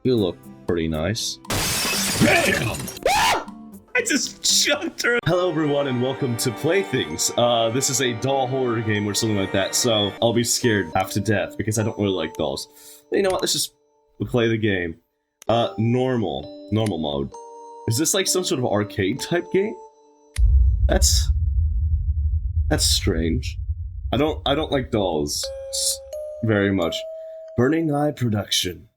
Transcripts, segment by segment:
You look pretty nice. Bam! I just chucked her. Hello everyone and welcome to Playthings. This is a doll horror game or something like that, so I'll be scared half to death because I don't really like dolls. But you know what, let's just play the game. Normal mode. Is this like some sort of arcade type game? That's strange. I don't like dolls very much. Burning Eye Production.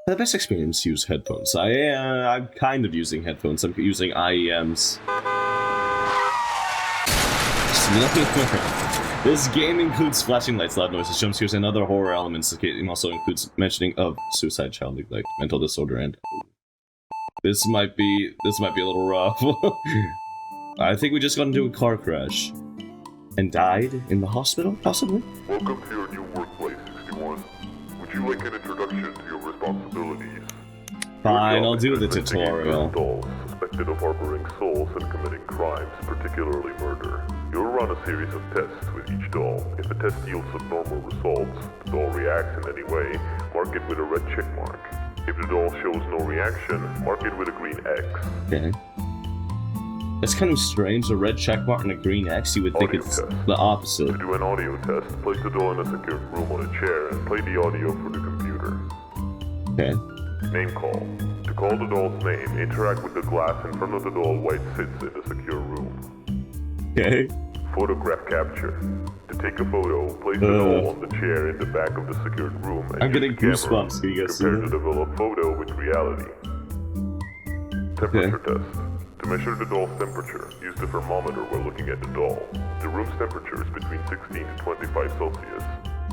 The best experience, use headphones. I'm kind of using headphones. I'm using IEMs. This game includes flashing lights, loud noises, jump scares, and other horror elements. The game also includes mentioning of suicide, child neglect, mental disorder, and this might be a little rough. I think we just got into a car crash and died in the hospital, possibly. Welcome to your new workplace, 61. Would you like an introduction to your responsibilities? Fine, I'll do the tutorial. Dolls suspected of harboring souls and committing crimes, particularly murder. You'll run a series of tests with each doll. If a test yields abnormal results, the doll reacts in any way, mark it with a red check mark. If the doll shows no reaction, mark it with a green X. Okay. It's kind of strange, a red check mark and a green X. You would think it's the opposite. To do an audio test, place the doll in a secured room on a chair and play the audio through the computer. Okay. Name call. To call the doll's name, interact with the glass in front of the doll while it sits in the secure room. Okay. Photograph capture. To take a photo, place the doll on the chair in the back of the secured room and I'm getting goosebumps. Can you guys see compare that? the developed photo with reality. Temperature test. To measure the doll's temperature, use the thermometer while looking at the doll. The room's temperature is between 16 to 25 Celsius.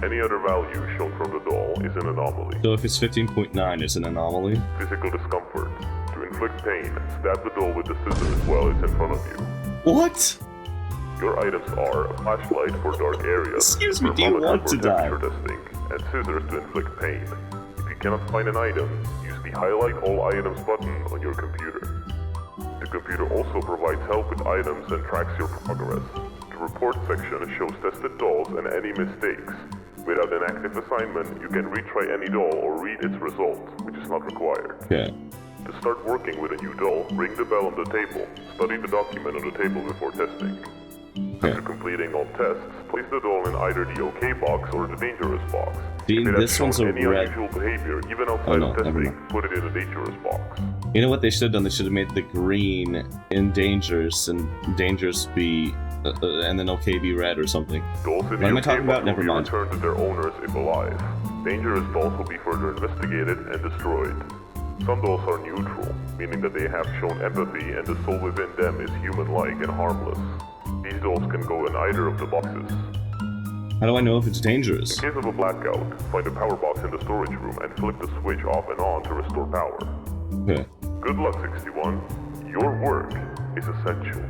Any other value shown from the doll is an anomaly. So if it's 15.9, it's an anomaly? Physical discomfort. To inflict pain, stab the doll with the scissors while it's in front of you. What? Your items are a flashlight for dark areas, Excuse me, do you want to die? testing, and scissors to inflict pain. If you cannot find an item, use the Highlight All Items button on your computer. The computer also provides help with items and tracks your progress. The report section shows tested dolls and any mistakes. Without an active assignment, you can retry any doll or read its results, which is not required. Okay. To start working with a new doll, ring the bell on the table. Study the document on the table before testing. Okay. After completing all tests, place the doll in either the OK box or the dangerous box. See, If it this has one's shown a any red. unusual behavior, even outside Oh, no, of never testing, mind. put it in the dangerous box. You know what they should have done? They should have made the green in dangerous and dangerous be, and then okay be red or something. Dolls in What the am I OK talking about? box Never will be mind. returned to their owners if alive. Dangerous dolls will be further investigated and destroyed. Some dolls are neutral, meaning that they have shown empathy and the soul within them is human-like and harmless. These dolls can go in either of the boxes. How do I know if it's dangerous? In case of a blackout, find a power box in the storage room and flip the switch off and on to restore power. Okay. Good luck, 61. Your work is essential.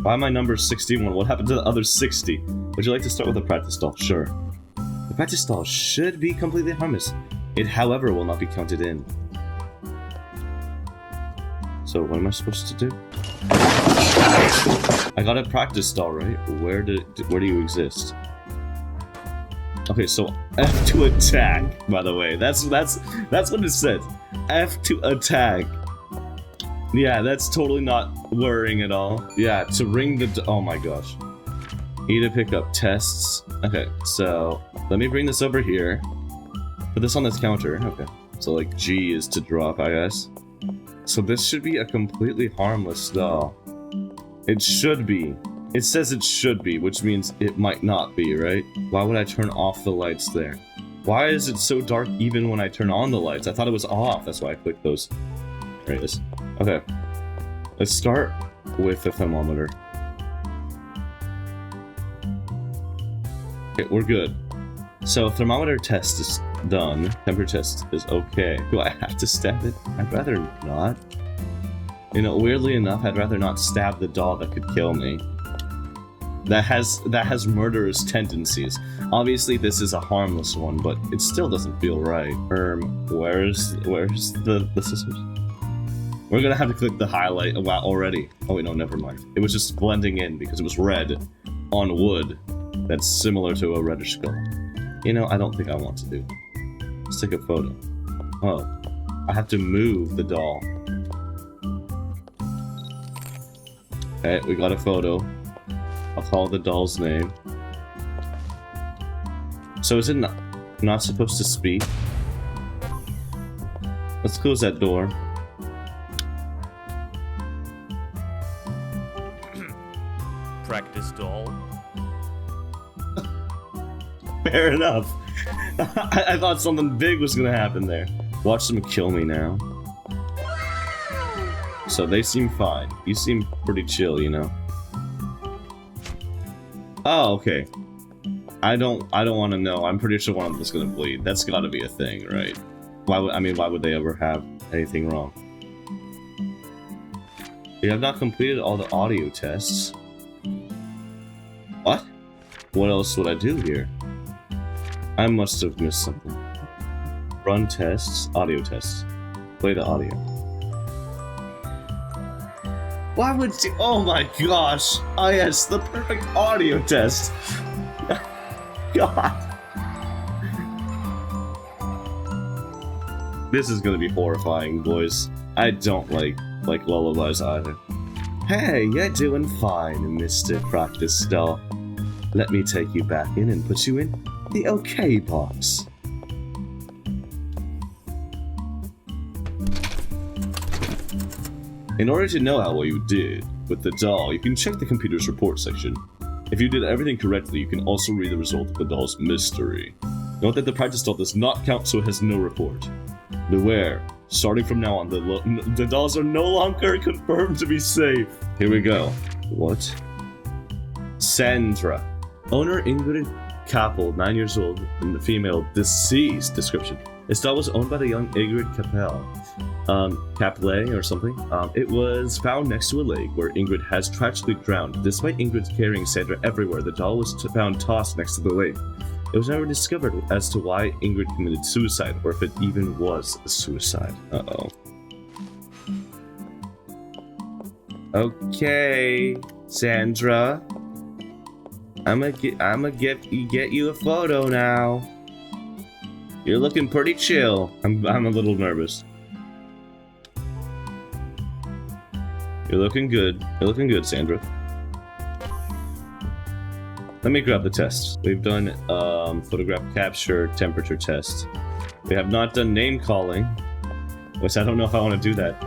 Why am I number 61? What happened to the other 60? Would you like to start with a practice doll? Sure. The practice doll should be completely harmless. It, however, will not be counted in. So, what am I supposed to do? I got a practice doll, right? Where do you exist? Okay, so F to attack, by the way. That's what it says. F to attack. Yeah, that's totally not worrying at all. Yeah, to ring the oh my gosh. E to pick up tests. Okay, so let me bring this over here. Put this on this counter. Okay. So like G is to drop, I guess. So this should be a completely harmless doll. It should be. It says it should be, which means it might not be, right? Why would I turn off the lights there? Why is it so dark even when I turn on the lights? I thought it was off, that's why I clicked those. There it is. Okay. Let's start with the thermometer. Okay, we're good. So thermometer test is done. Temperature test is okay. Do I have to stab it? I'd rather not. You know, weirdly enough, I'd rather not stab the doll that could kill me. That has murderous tendencies. Obviously, this is a harmless one, but it still doesn't feel right. Where's the scissors? We're gonna have to click the highlight already. Oh wait, no, never mind. It was just blending in because it was red on wood that's similar to a reddish skull. You know, I don't think I want to do. Let's take a photo. Oh, I have to move the doll. Okay, we got a photo. I'll call the doll's name. So is it not supposed to speak? Let's close that door. Practice doll. Fair enough. I thought something big was gonna happen there. Watch them kill me now. So they seem fine. You seem pretty chill, you know. Oh, okay. I don't want to know. I'm pretty sure one of them is gonna bleed. That's got to be a thing, right? Why would they ever have anything wrong? You have not completed all the audio tests. What? What else would I do here? I must have missed something. Run tests, audio tests. Play the audio. Why would you? Oh my gosh! Oh yes, the perfect audio test. God. This is gonna be horrifying, boys. I don't like lullabies either. Hey, you're doing fine, Mr. Practice Doll. Let me take you back in and put you in the okay box. In order to know how well you did with the doll, you can check the computer's report section. If you did everything correctly, you can also read the result of the doll's mystery. Note that the practice doll does not count, so it has no report. Beware, starting from now on, the dolls are no longer confirmed to be safe. Here we go. What? Sandra. Owner Ingrid Kappel, 9 years old, and the female, deceased. Description. This doll was owned by the young Ingrid Kappel or something. It was found next to a lake where Ingrid has tragically drowned. Despite Ingrid carrying Sandra everywhere, the doll was found tossed next to the lake. It was never discovered as to why Ingrid committed suicide, or if it even was a suicide. Uh-oh. Okay, Sandra. I'ma get you a photo now. You're looking pretty chill. I'm a little nervous. You're looking good. You're looking good, Sandra. Let me grab the tests. We've done photograph capture, temperature test. We have not done name calling, which I don't know if I want to do that.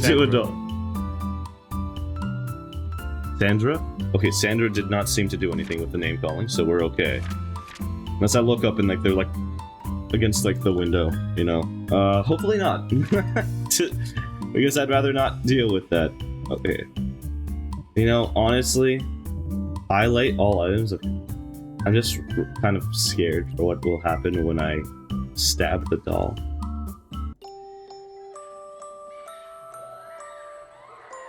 do a doll. Sandra? Okay, Sandra did not seem to do anything with the name calling, so we're okay. Unless I look up and like they're like against like the window, you know. Hopefully not. Because I'd rather not deal with that. Okay. You know, honestly, highlight all items. I'm just kind of scared for what will happen when I stab the doll.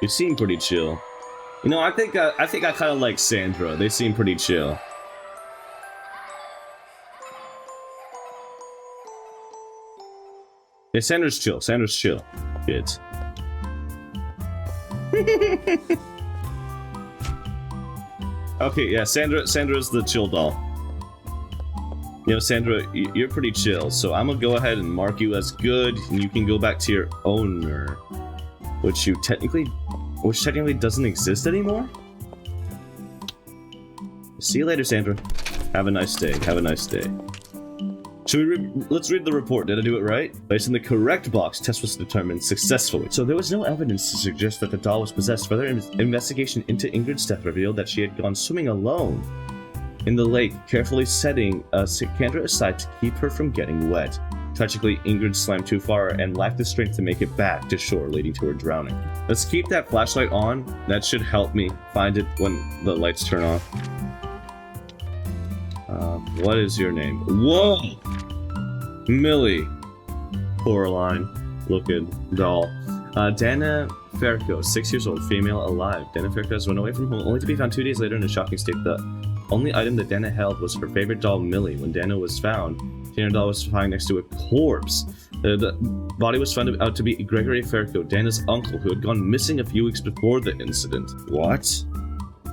You seem pretty chill. You know, I think I kind of like Sandra. They seem pretty chill. Yeah, Sandra's chill. Sandra's chill. Kids. Okay, yeah, Sandra's the chill doll. You know, Sandra, you're pretty chill, so I'm gonna go ahead and mark you as good, and you can go back to your owner, which technically doesn't exist anymore. See you later, Sandra. Have a nice day. Have a nice day. Let's read the report. Did I do it right? Placed in the correct box, test was determined successfully. So there was no evidence to suggest that the doll was possessed. Further investigation into Ingrid's death revealed that she had gone swimming alone in the lake, carefully setting Sandra aside to keep her from getting wet. Tragically, Ingrid slammed too far and lacked the strength to make it back to shore, leading to her drowning. Let's keep that flashlight on. That should help me find it when the lights turn off. What is your name? Whoa! Millie. Coraline looking doll. Dana Ferco, 6 years old, female, alive. Dana Ferco has run away from home only to be found 2 days later in a shocking state. The only item that Dana held was her favorite doll, Millie. When Dana was found, Dana's doll was lying next to a corpse. The body was found out to be Gregory Ferco, Dana's uncle, who had gone missing a few weeks before the incident. What?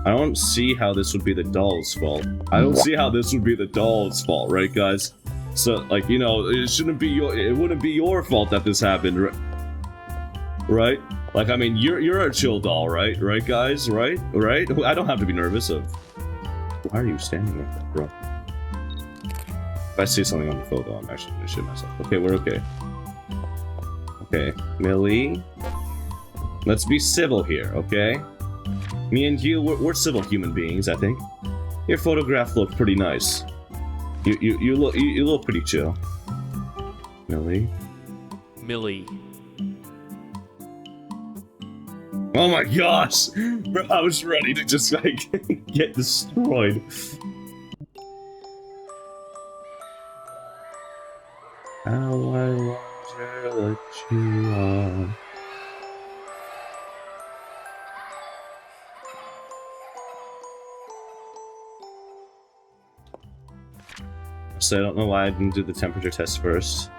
I don't see how this would be the doll's fault. I don't see how this would be the doll's fault, right, guys? So, like, you know, it wouldn't be your fault that this happened, right? Like, I mean, you're a chill doll, right? Right, guys? Right? Right? I don't have to be nervous of... Why are you standing like that, bro? If I see something on the photo, I'm actually gonna shit myself. Okay, we're okay. Okay, Millie. Let's be civil here, okay? Me and you, we're civil human beings, I think. Your photograph looked pretty nice. You look pretty chill. Millie. Millie. Oh my gosh! Bro, I was ready to just, like, get destroyed. How I wonder that you are. So I don't know why I didn't do the temperature test first.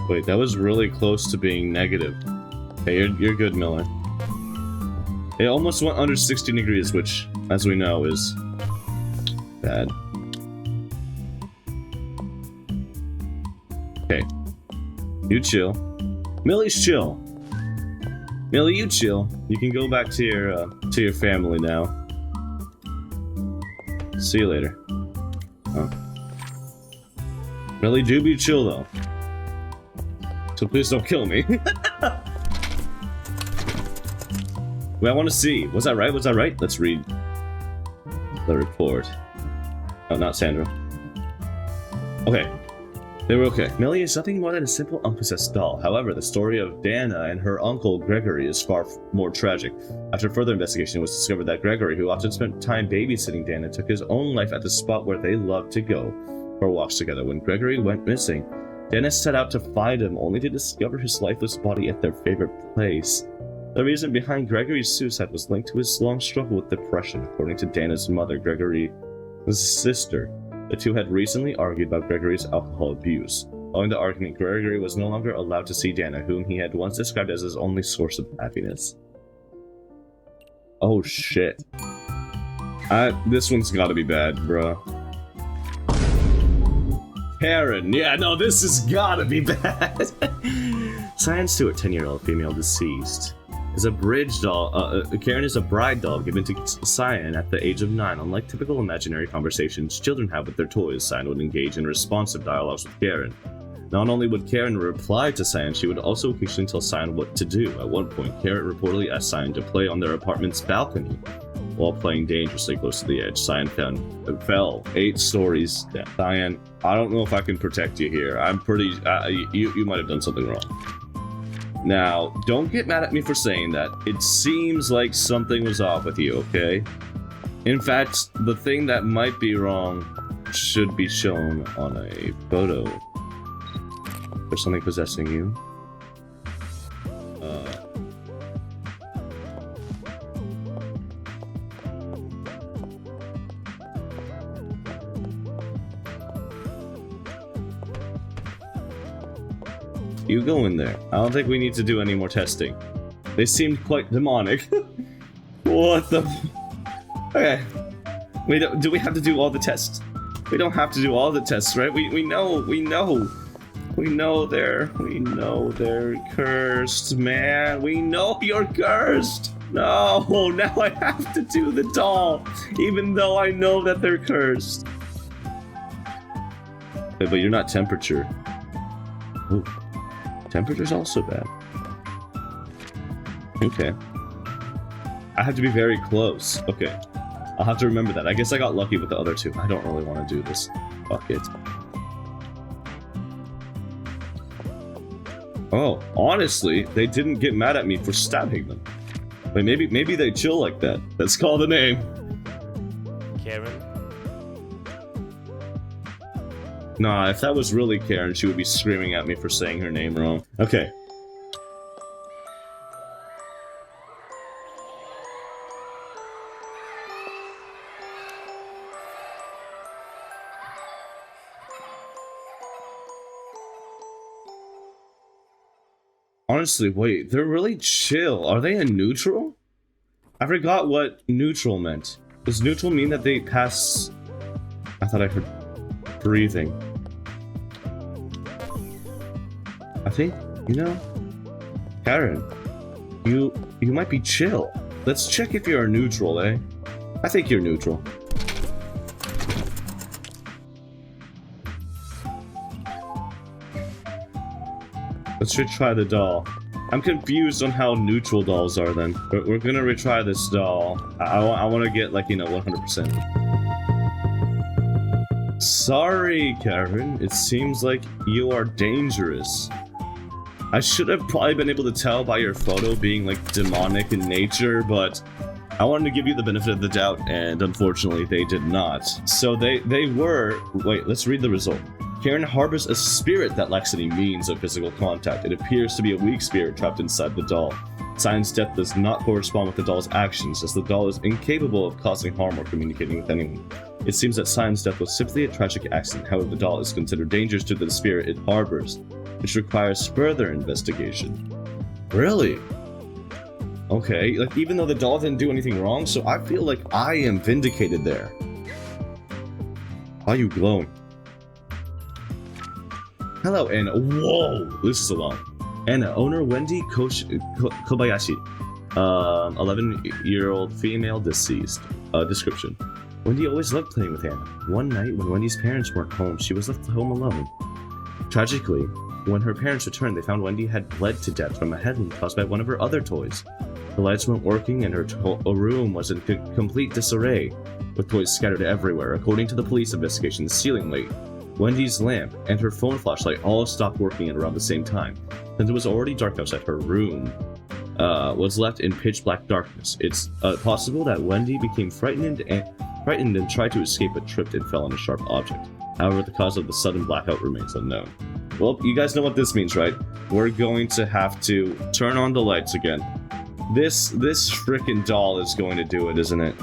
Wait, that was really close to being negative. Hey, you're good, Miller. It almost went under 60 degrees, which, as we know, is bad. Okay. You chill. Millie's chill. Millie, you chill. You can go back to your family now. See you later. Oh. Millie, do be chill though. So please don't kill me. Wait, I want to see. Was that right? Was that right? Let's read the report. Oh, not Sandra. Okay. They were okay. Millie is nothing more than a simple unpossessed doll. However, the story of Dana and her uncle Gregory is far more tragic. After further investigation, it was discovered that Gregory, who often spent time babysitting Dana, took his own life at the spot where they loved to go for walks together. When Gregory went missing, Dana set out to find him, only to discover his lifeless body at their favorite place. The reason behind Gregory's suicide was linked to his long struggle with depression, according to Dana's mother, Gregory's sister. The two had recently argued about Gregory's alcohol abuse. Following the argument, Gregory was no longer allowed to see Dana, whom he had once described as his only source of happiness. Oh shit. This one's gotta be bad, bro. Karen, yeah, no, this has gotta be bad. Cyan Stewart, 10-year-old female deceased, is a bridge doll. Karen is a bride doll given to Cyan at the age of 9. Unlike typical imaginary conversations children have with their toys, Cyan would engage in responsive dialogues with Karen. Not only would Karen reply to Cyan, she would also occasionally tell Cyan what to do. At one point, Karen reportedly asked Cyan to play on their apartment's balcony. While playing dangerously close to the edge, Cyan fell 8 stories down. Cyan, I don't know if I can protect you here. I'm pretty... you might have done something wrong. Now, don't get mad at me for saying that. It seems like something was off with you, okay? In fact, the thing that might be wrong should be shown on a photo. There's something possessing you. You go in there. I don't think we need to do any more testing. They seemed quite demonic. What the... Okay. Do we have to do all the tests? We don't have to do all the tests, right? We know they're cursed, man. We know you're cursed. No, now I have to do the doll, even though I know that they're cursed. Okay, but you're not temperature. Ooh. Temperature's also bad. Okay. I have to be very close. Okay. I'll have to remember that. I guess I got lucky with the other two. I don't really want to do this. Fuck it. Oh, honestly, they didn't get mad at me for stabbing them. Like, maybe they chill like that. Let's call the name. Karen? Nah, if that was really Karen, she would be screaming at me for saying her name wrong. Okay. Honestly, wait, they're really chill. Are they in neutral? I forgot what neutral meant. Does neutral mean that they pass... I thought I heard breathing. I think, Karen, you might be chill. Let's check if you're neutral, eh? I think you're neutral. Let's retry the doll. I'm confused on how neutral dolls are then. We're gonna retry this doll. I want to get 100%. Sorry, Karen. It seems like you are dangerous. I should have probably been able to tell by your photo being demonic in nature, but I wanted to give you the benefit of the doubt, and unfortunately they did not. So they were... Wait, let's read the result. Karen harbors a spirit that lacks any means of physical contact. It appears to be a weak spirit trapped inside the doll. Sign's death does not correspond with the doll's actions, as the doll is incapable of causing harm or communicating with anyone. It seems that Sign's death was simply a tragic accident. However, the doll is considered dangerous to the spirit it harbors, which requires further investigation. Really? Okay, even though the doll didn't do anything wrong, so I feel like I am vindicated there. Why are you glowing? Hello, Anna. Whoa! This is a lot. Anna, owner Wendy Kobayashi. 11-year-old female deceased. Description. Wendy always loved playing with Anna. One night, when Wendy's parents weren't home, she was left home alone. Tragically, when her parents returned, they found Wendy had bled to death from a head wound caused by one of her other toys. The lights weren't working, and her room was in complete disarray, with toys scattered everywhere. According to the police investigation, the ceiling light, Wendy's lamp, and her phone flashlight all stopped working at around the same time. Since it was already dark outside, her room was left in pitch black darkness. It's possible that Wendy became frightened and tried to escape, but tripped and fell on a sharp object. However, the cause of the sudden blackout remains unknown. Well, you guys know what this means, right? We're going to have to turn on the lights again. This frickin' doll is going to do it, isn't it?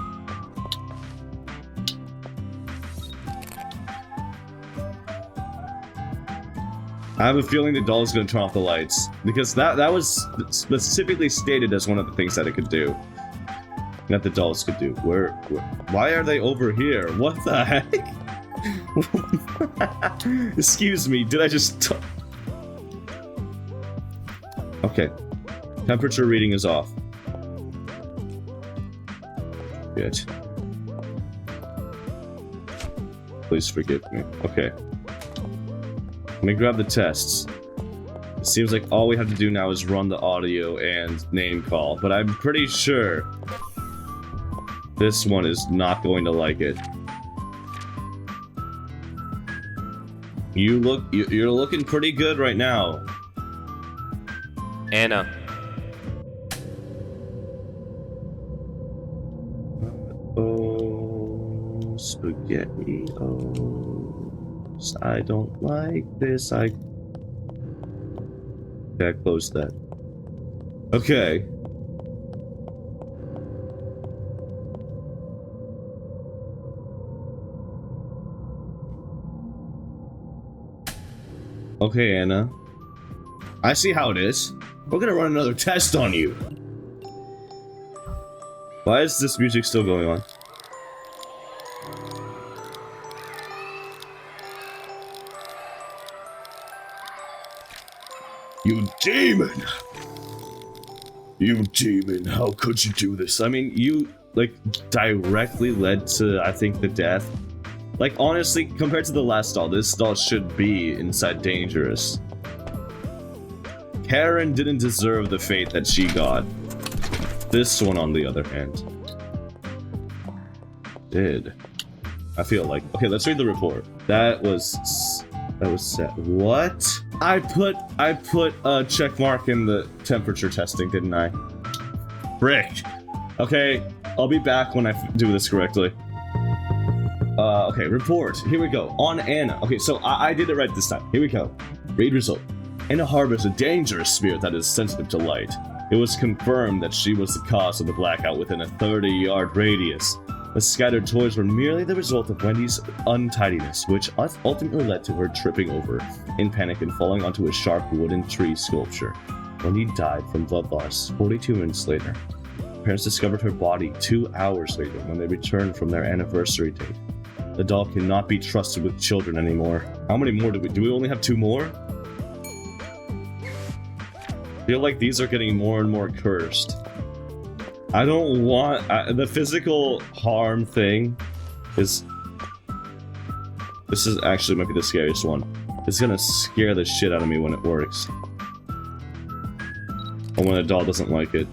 I have a feeling the doll is going to turn off the lights, because that was specifically stated as one of the things that it could do. That the dolls could do. Why are they over here? What the heck? Excuse me, did I just... Okay. Temperature reading is off. Good. Please forgive me. Okay. Let me grab the tests. It seems like all we have to do now is run the audio and name call, but I'm pretty sure this one is not going to like it. You're looking pretty good right now. Anna. Oh, spaghetti. Oh. I don't like this. Okay, I closed that. Okay. Okay, Anna. I see how it is. We're gonna run another test on you. Why is this music still going on? You demon! You demon, how could you do this? I mean, you, directly led to, I think, the death. Honestly, compared to the last doll, this doll should be inside dangerous. Karen didn't deserve the fate that she got. This one, on the other hand, did. I feel like... Okay, let's read the report. That was set. What? I put a check mark in the temperature testing, didn't I? Frick. Okay, I'll be back when I do this correctly. Okay, report. Here we go. On Anna. Okay, so I did it right this time. Here we go. Read result. Anna harbors a dangerous spirit that is sensitive to light. It was confirmed that she was the cause of the blackout within a 30-yard radius. The scattered toys were merely the result of Wendy's untidiness, which ultimately led to her tripping over in panic and falling onto a sharp wooden tree sculpture. Wendy died from blood loss 42 minutes later. Parents discovered her body 2 hours later when they returned from their anniversary date. The doll cannot be trusted with children anymore. How many more do we only have 2 more? I feel like these are getting more and more cursed. I don't want... the physical harm thing is... This is actually might be the scariest one. It's gonna scare the shit out of me when it works. Or when a doll doesn't like it.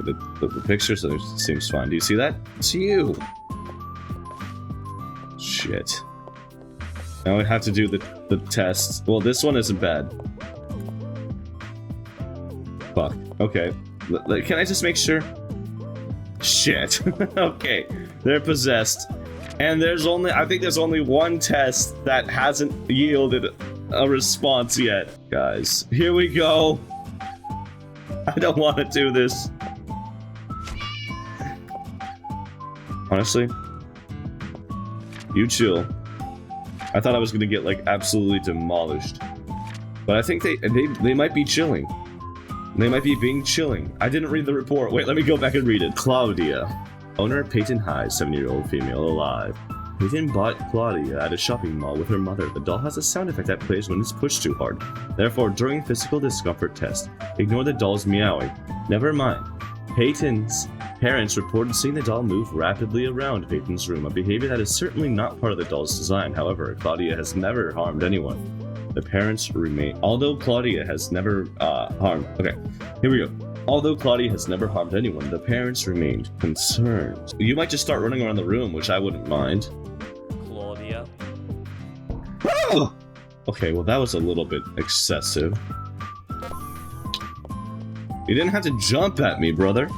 The pictures, it seems fine. Do you see that? It's you! Shit. Now we have to do the test. Well, this one isn't bad. Fuck. Okay. Can I just make sure? Shit. Okay. They're possessed. And there's only, I think there's only one test that hasn't yielded a response yet. Guys, here we go. I don't want to do this. Honestly, you chill. I thought I was gonna get like absolutely demolished, but I think they might be chilling. They might be being chilling. I didn't read the report. Wait, let me go back and read it. Claudia, owner Peyton High, 7-year-old female, alive. Peyton bought Claudia at a shopping mall with her mother. The doll has a sound effect that plays when it's pushed too hard. Therefore, during physical discomfort test, ignore the doll's meowing. Never mind. Peyton's parents reported seeing the doll move rapidly around Peyton's room, a behavior that is certainly not part of the doll's design. However, Claudia has never harmed anyone. The parents remain. Although Claudia has never harmed. Okay, here we go. Although Claudia has never harmed anyone, the parents remained concerned. You might just start running around the room, which I wouldn't mind. Claudia. Oh! Okay, well that was a little bit excessive. You didn't have to jump at me, brother.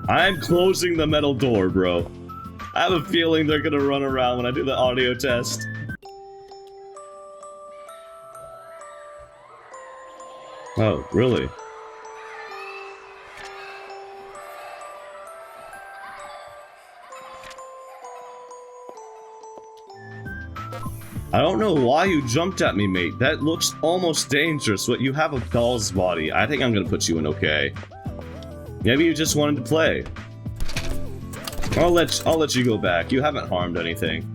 I'm closing the metal door, bro. I have a feeling they're gonna run around when I do the audio test. Oh, really? I don't know why you jumped at me, mate. That looks almost dangerous. What, you have a doll's body. I think I'm gonna put you in okay. Maybe you just wanted to play. I'll let you go back. You haven't harmed anything.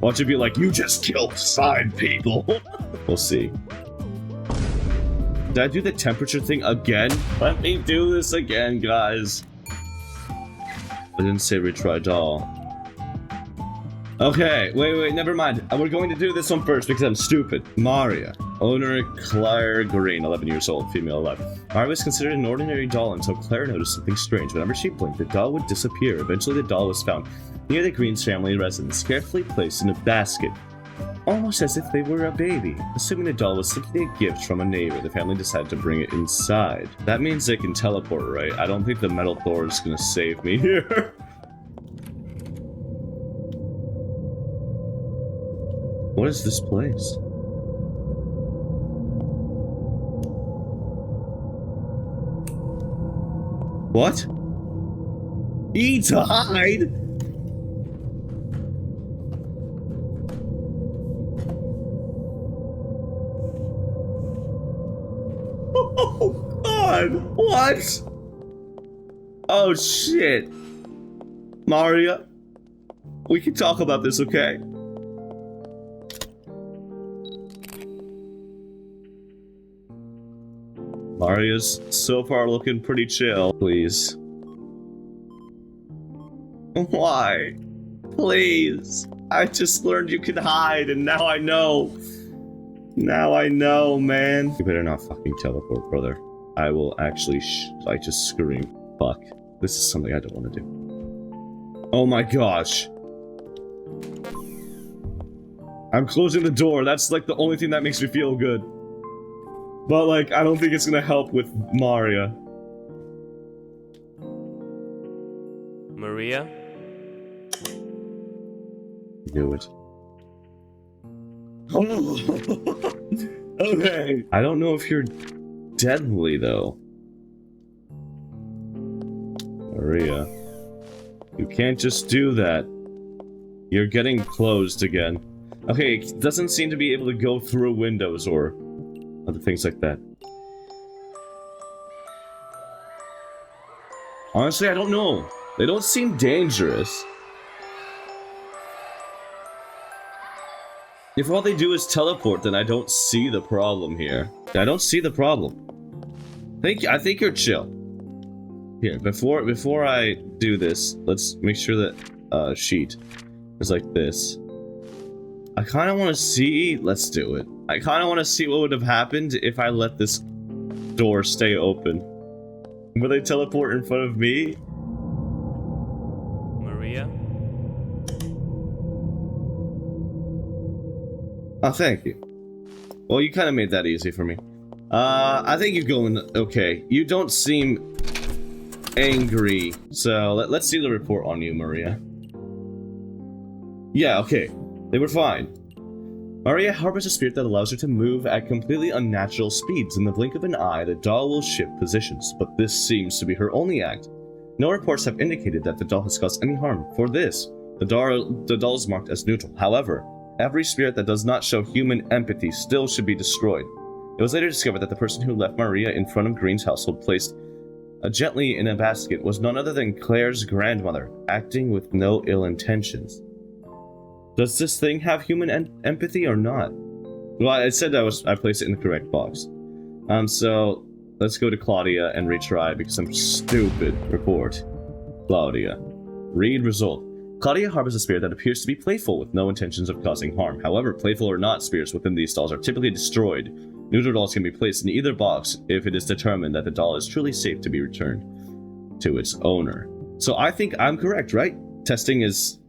Watch it be like, you just killed 5 people. We'll see. Did I do the temperature thing again? Let me do this again, guys. I didn't say retry doll. Okay, wait, never mind. We're going to do this one first because I'm stupid. Maria, owner Claire Green, 11 years old, female, 11. Maria was considered an ordinary doll until Claire noticed something strange. Whenever she blinked, the doll would disappear. Eventually, the doll was found near the Green's family residence, carefully placed in a basket, almost as if they were a baby. Assuming the doll was simply a gift from a neighbor, the family decided to bring it inside. That means they can teleport, right? I don't think the metal door is gonna save me here. What is this place? What? E to hide? Oh God! What? Oh shit! Maria, we can talk about this, okay? Maria's so far looking pretty chill. Please. Why? Please. I just learned you can hide and now I know. Now I know, man. You better not fucking teleport, brother. I will actually I just scream. Fuck. This is something I don't want to do. Oh my gosh. I'm closing the door. That's like the only thing that makes me feel good. But, like, I don't think it's gonna help with Maria. Maria? Do it. Okay. I don't know if you're deadly, though. Maria. You can't just do that. You're getting closed again. Okay, it doesn't seem to be able to go through windows or other things like that. Honestly, I don't know. They don't seem dangerous. If all they do is teleport, then I don't see the problem here. I don't see the problem. I think you're chill. Here, before I do this, let's make sure that sheet is like this. I kind of want to see. Let's do it. I kind of want to see what would have happened if I let this door stay open. Will they teleport in front of me? Maria? Oh, thank you. Well, you kind of made that easy for me. I think you're going okay. You don't seem angry. So, let's see the report on you, Maria. Yeah, okay. They were fine. Maria harbors a spirit that allows her to move at completely unnatural speeds. In the blink of an eye, the doll will shift positions, but this seems to be her only act. No reports have indicated that the doll has caused any harm. For this, the doll is marked as neutral. However, every spirit that does not show human empathy still should be destroyed. It was later discovered that the person who left Maria in front of Green's household placed gently in a basket was none other than Claire's grandmother, acting with no ill intentions. Does this thing have human empathy or not? Well, I said I placed it in the correct box. So let's go to Claudia and retry because I'm stupid. Report. Claudia. Read result. Claudia harbors a spirit that appears to be playful with no intentions of causing harm. However, playful or not, spirits within these dolls are typically destroyed. Neutral dolls can be placed in either box if it is determined that the doll is truly safe to be returned to its owner. So I think I'm correct, right? Testing is...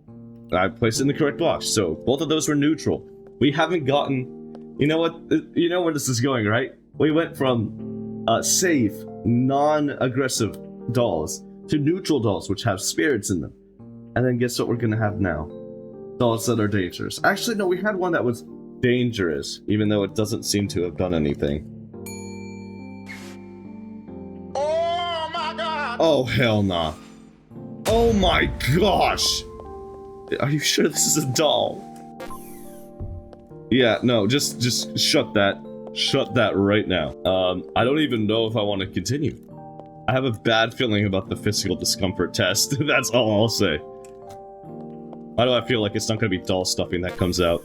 I placed it in the correct box, so both of those were neutral. We haven't gotten... You know what? You know where this is going, right? We went from safe, non-aggressive dolls to neutral dolls, which have spirits in them. And then guess what we're gonna have now? Dolls that are dangerous. Actually, no, we had one that was dangerous, even though it doesn't seem to have done anything. Oh my god! Oh, hell nah. Oh my gosh! Are you sure this is a doll? Yeah, no, just shut that. Shut that right now. I don't even know if I want to continue. I have a bad feeling about the physical discomfort test. That's all I'll say. Why do I feel like it's not going to be doll stuffing that comes out?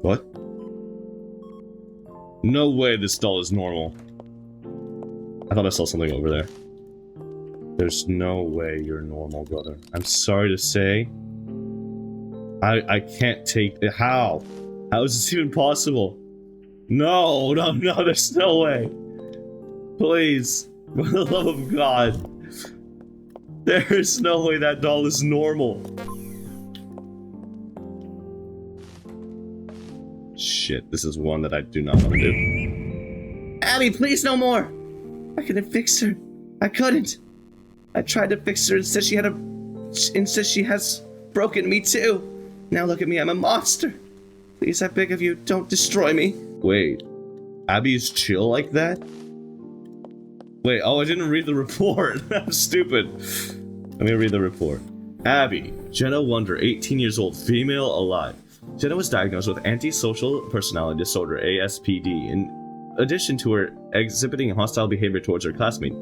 What? No way this doll is normal. I thought I saw something over there. There's no way you're normal, brother. I'm sorry to say. I can't take it. How? How is this even possible? No, there's no way. Please, for the love of God. There's no way that doll is normal. Shit, this is one that I do not want to do. Abby, please no more. I couldn't fix her. I couldn't. I tried to fix her. Instead she has broken me too. Now look at me, I'm a monster. Please, I beg of you, don't destroy me. Wait, Abby's chill like that? Wait, oh, I didn't read the report. I'm stupid. Let me read the report. Abby, Jenna Wonder, 18 years old, female, alive. Jenna was diagnosed with antisocial personality disorder, ASPD, in addition to her exhibiting hostile behavior towards her classmates.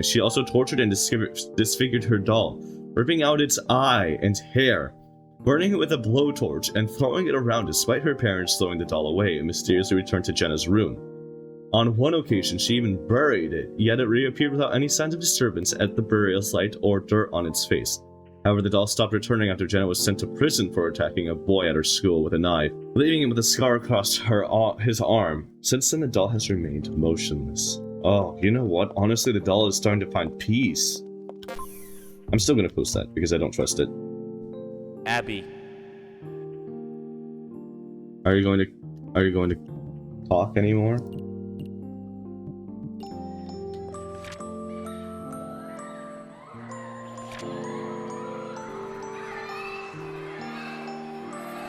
She also tortured and disfigured her doll, ripping out its eye and hair, burning it with a blowtorch, and throwing it around despite her parents throwing the doll away and mysteriously returned to Jenna's room. On one occasion, she even buried it, yet it reappeared without any signs of disturbance at the burial site or dirt on its face. However, the doll stopped returning after Jenna was sent to prison for attacking a boy at her school with a knife, leaving him with a scar across his arm. Since then, the doll has remained motionless. Oh, you know what? Honestly, the doll is starting to find peace. I'm still gonna post that because I don't trust it. Abby. Are you going to talk anymore?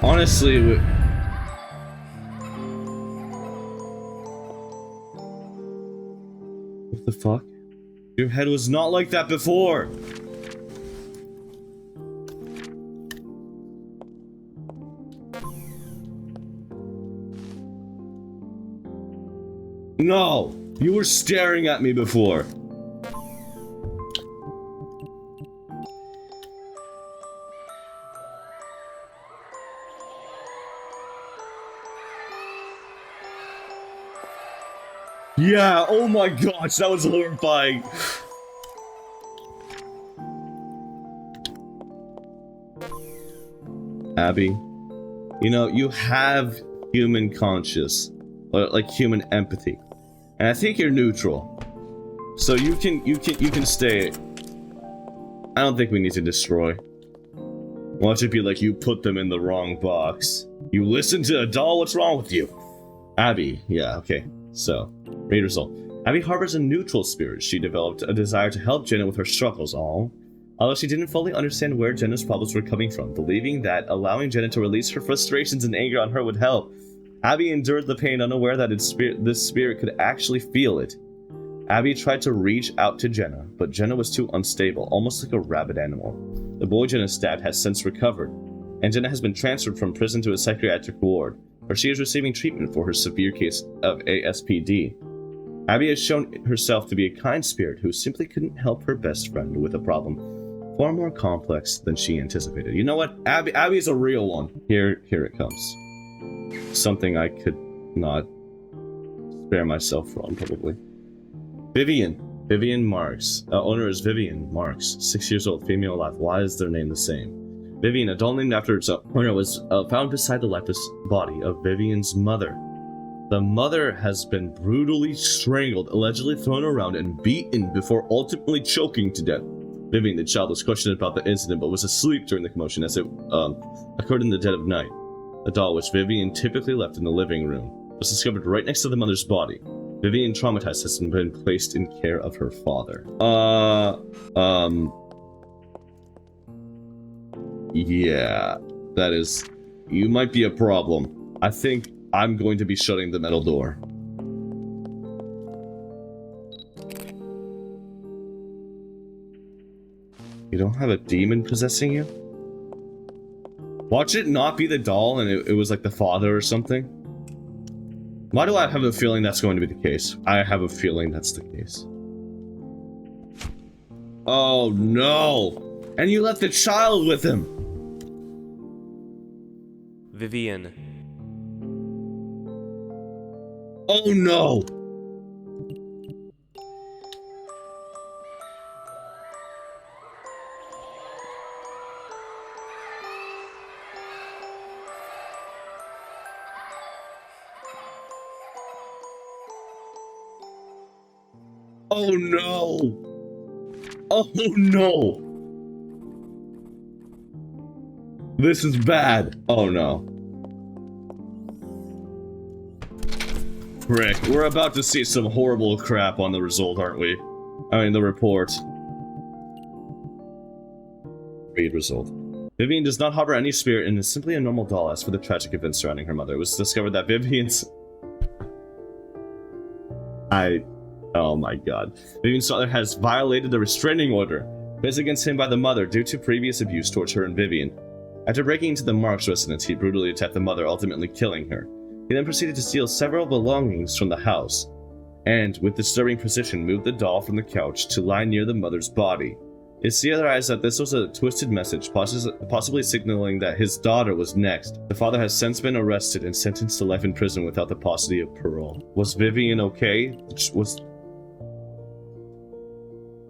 Honestly, what the fuck? Your head was not like that before! No! You were staring at me before. Yeah, oh my gosh, that was horrifying. Abby, you know, you have human conscience, or like human empathy, and I think you're neutral. So you can stay. I don't think we need to destroy. Watch it be like you put them in the wrong box. You listen to a doll, what's wrong with you? Abby, yeah, okay. So, read result. Abby harbors a neutral spirit. She developed a desire to help Jenna with her struggles, although she didn't fully understand where Jenna's problems were coming from, believing that allowing Jenna to release her frustrations and anger on her would help. Abby endured the pain, unaware that this spirit could actually feel it. Abby tried to reach out to Jenna, but Jenna was too unstable, almost like a rabid animal. The boy Jenna stabbed has since recovered, and Jenna has been transferred from prison to a psychiatric ward, where she is receiving treatment for her severe case of ASPD. Abby has shown herself to be a kind spirit who simply couldn't help her best friend with a problem far more complex than she anticipated. You know what? Abby's a real one. Here it comes. Something I could not spare myself from, probably. Vivian Marks. Owner is Vivian Marks, 6 years old, female alive. Why is their name the same? Vivian, a doll named after its owner, was found beside the lifeless body of Vivian's mother. The mother has been brutally strangled, allegedly thrown around and beaten before ultimately choking to death. Vivian, the child, was questioned about the incident but was asleep during the commotion as it occurred in the dead of night. The doll, which Vivian typically left in the living room, was discovered right next to the mother's body. Vivian, traumatized, has been placed in care of her father. Yeah, that is... You might be a problem. I think I'm going to be shutting the metal door. You don't have a demon possessing you? Watch it not be the doll and it was like the father or something. Why do I have a feeling that's going to be the case? I have a feeling that's the case. Oh no! And you left the child with him! Vivian. Oh no! Oh no! Oh no! This is bad. Oh no. Rick, we're about to see some horrible crap on the result, aren't we? I mean, the report. Read result. Vivian does not harbor any spirit and is simply a normal doll. As for the tragic events surrounding her mother, it was discovered that Vivian's... Oh my god. Vivian's father has violated the restraining order placed against him by the mother due to previous abuse towards her and Vivian. After breaking into the Marks residence, he brutally attacked the mother, ultimately killing her. He then proceeded to steal several belongings from the house, and, with disturbing precision, moved the doll from the couch to lie near the mother's body. It's theorized that this was a twisted message, possibly signaling that his daughter was next. The father has since been arrested and sentenced to life in prison without the possibility of parole. Was Vivian okay?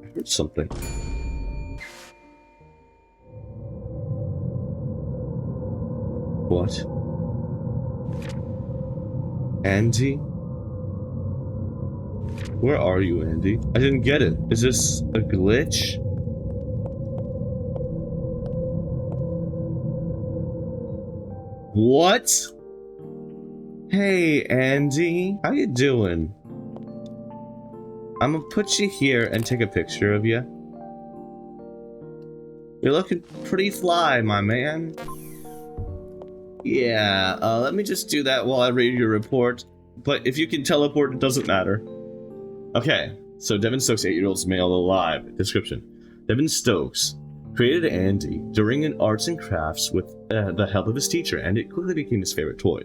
I heard something. What? Andy? Where are you, Andy? I didn't get it. Is this a glitch? What? Hey, Andy. How you doing? I'm gonna put you here and take a picture of you. You're looking pretty fly, my man. Yeah, let me just do that while I read your report. But if you can teleport, it doesn't matter. Okay, so Devin Stokes, 8-year-old male, alive. Description. Devin Stokes created Andy during an arts and crafts with the help of his teacher, and it quickly became his favorite toy.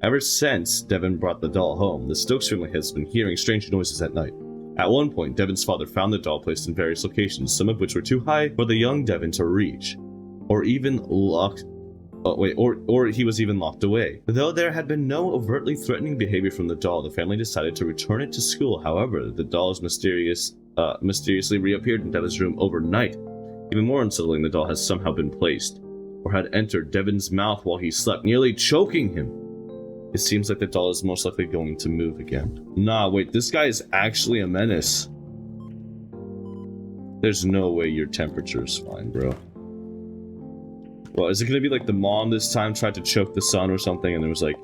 Ever since Devin brought the doll home, the Stokes family has been hearing strange noises at night. At one point, Devin's father found the doll placed in various locations, some of which were too high for the young Devin to reach, or even locked. Or he was even locked away. Though there had been no overtly threatening behavior from the doll, the family decided to return it to school. However, the doll mysteriously reappeared in Devin's room overnight. Even more unsettling, the doll has somehow been placed, or had entered Devin's mouth while he slept, nearly choking him. It seems like the doll is most likely going to move again. Nah, wait, this guy is actually a menace. There's no way your temperature is fine, bro. Well, is it gonna be like the mom this time tried to choke the son or something, and there was like,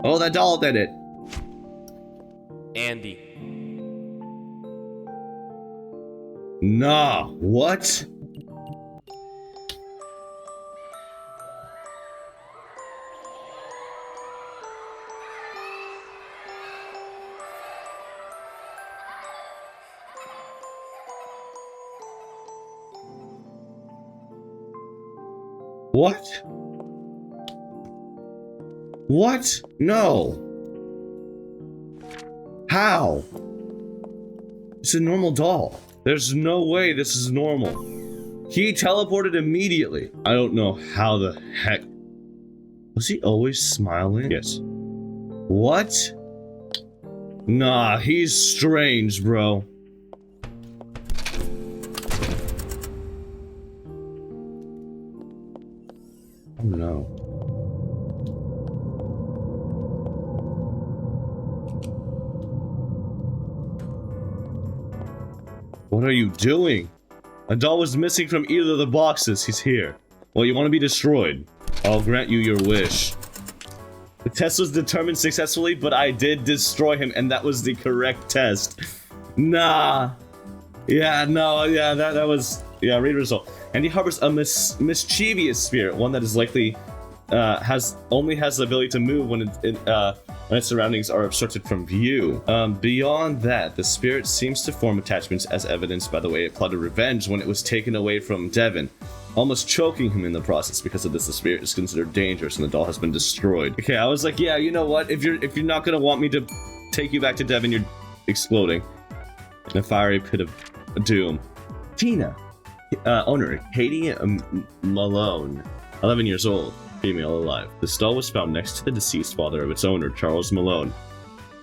oh, that doll did it. Andy. Nah, what? What? What? No. How? It's a normal doll. There's no way this is normal. He teleported immediately. I don't know how the heck. Was he always smiling? Yes. What? Nah, he's strange, bro. Oh no. What are you doing? A doll was missing from either of the boxes. He's here. Well, you want to be destroyed. I'll grant you your wish. The test was determined successfully, but I did destroy him, and that was the correct test. Nah. Yeah, no, yeah, that was... Yeah, read result. And he harbors a mischievous spirit, one that is likely only has the ability to move when its surroundings are obstructed from view. Beyond that, the spirit seems to form attachments, as evidenced by the way it plotted revenge when it was taken away from Devin, almost choking him in the process. Because of this, the spirit is considered dangerous, and the doll has been destroyed. Okay, I was like, yeah, you know what? If you're not gonna want me to take you back to Devin, you're exploding in a fiery pit of doom. Tina. Owner, Katie Malone, 11 years old, female, alive. The doll was found next to the deceased father of its owner, Charles Malone.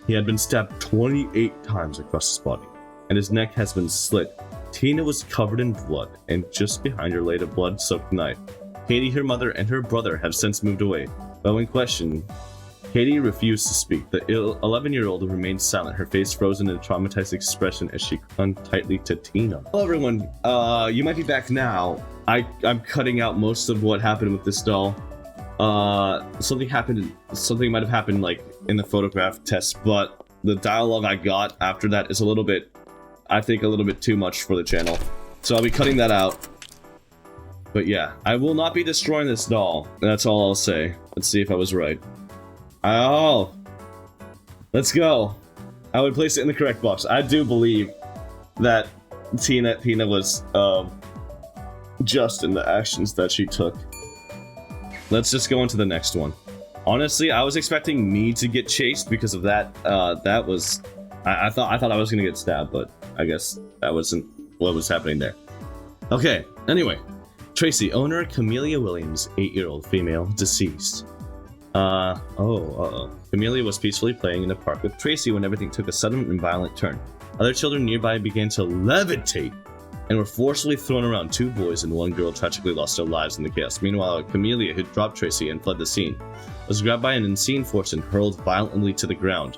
He had been stabbed 28 times across his body, and his neck has been slit. Tina was covered in blood, and just behind her laid a blood-soaked knife. Katie, her mother, and her brother have since moved away. But when questioned, Katie refused to speak. The 11-year-old remained silent, her face frozen in a traumatized expression as she clung tightly to Tina. Hello everyone, you might be back now. I'm cutting out most of what happened with this doll. Something might have happened like in the photograph test, but the dialogue I got after that is I think a little bit too much for the channel. So I'll be cutting that out. But yeah, I will not be destroying this doll. That's all I'll say. Let's see if I was right. Oh, let's go. I would place it in the correct box. I do believe that Tina was just in the actions that she took. Let's just go into the next one. Honestly, I was expecting me to get chased because of that. I thought I was gonna get stabbed, but I guess that wasn't what was happening there. Okay. Anyway, Tracy, owner Camellia Williams, 8-year-old female, deceased. Camellia was peacefully playing in the park with Tracy when everything took a sudden and violent turn. Other children nearby began to levitate and were forcibly thrown around. 2 boys and 1 girl tragically lost their lives in the chaos. Meanwhile, Camellia, who dropped Tracy and fled the scene, was grabbed by an insane force and hurled violently to the ground.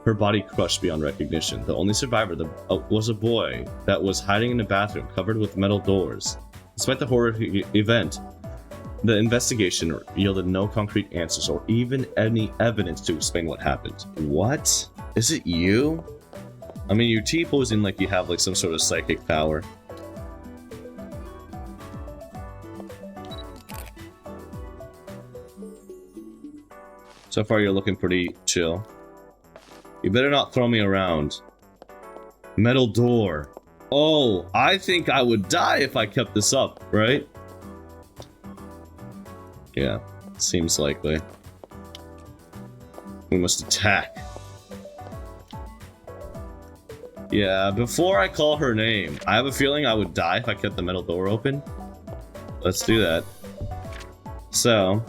Her body crushed beyond recognition. The only survivor was a boy that was hiding in a bathroom covered with metal doors. Despite the horrific event, the investigation yielded no concrete answers or even any evidence to explain what happened. What? Is it you? I mean, you T-posing like you have like some sort of psychic power. So far you're looking pretty chill. You better not throw me around. Metal door. Oh, I think I would die if I kept this up, right? Yeah, seems likely. We must attack. Yeah, before I call her name, I have a feeling I would die if I kept the metal door open. Let's do that. So,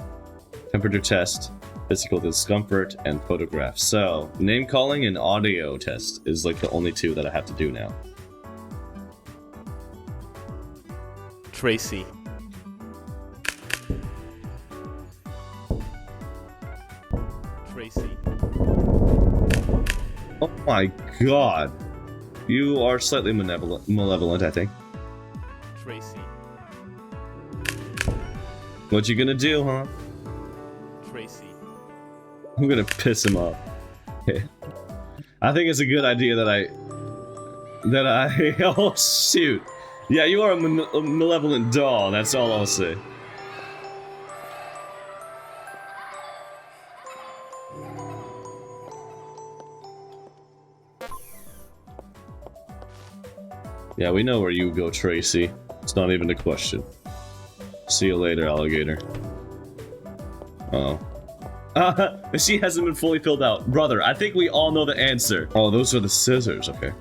temperature test, physical discomfort, and photograph. So, name calling and audio test is like the only two that I have to do now. Tracy. Tracy. Oh my god. You are slightly malevolent, I think. Tracy. What you gonna do, huh? Tracy. I'm gonna piss him off. Okay. I think it's a good idea that I... Oh, shoot. Yeah, you are a malevolent doll, that's all I'll say. Yeah, we know where you go, Tracy. It's not even a question. See you later, alligator. Oh. She hasn't been fully filled out. Brother, I think we all know the answer. Oh, those are the scissors, okay.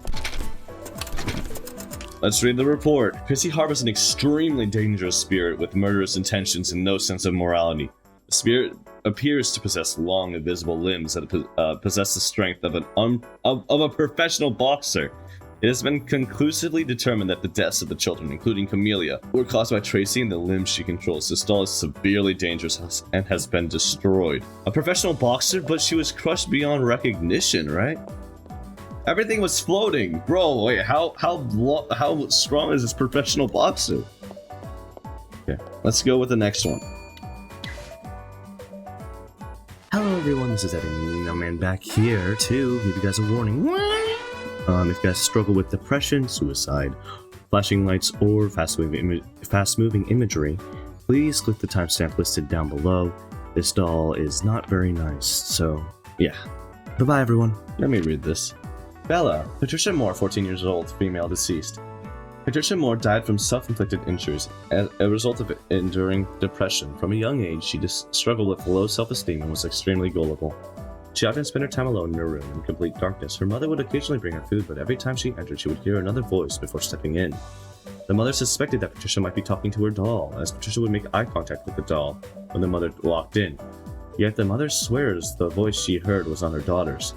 Let's read the report. Pissy harbors an extremely dangerous spirit with murderous intentions and no sense of morality. The spirit appears to possess long, invisible limbs that possess the strength of a professional boxer. It has been conclusively determined that the deaths of the children, including Camellia, were caused by Tracy and the limbs she controls. This doll is severely dangerous and has been destroyed. A professional boxer, but she was crushed beyond recognition, right? Everything was floating. Bro, wait, how strong is this professional boxer? Okay, let's go with the next one. Hello everyone, this is Nenarman back here to give you guys a warning. If you guys struggle with depression, suicide, flashing lights, or fast-moving imagery, please click the timestamp listed down below. This doll is not very nice, so yeah. Bye-bye everyone. Let me read this. Bella, Patricia Moore, 14 years old, female, deceased. Patricia Moore died from self-inflicted injuries as a result of enduring depression. From a young age, she struggled with low self-esteem and was extremely gullible. She often spent her time alone in her room in complete darkness. Her mother would occasionally bring her food, but every time she entered, she would hear another voice before stepping in. The mother suspected that Patricia might be talking to her doll, as Patricia would make eye contact with the doll when the mother walked in. Yet the mother swears the voice she heard was not her daughter's.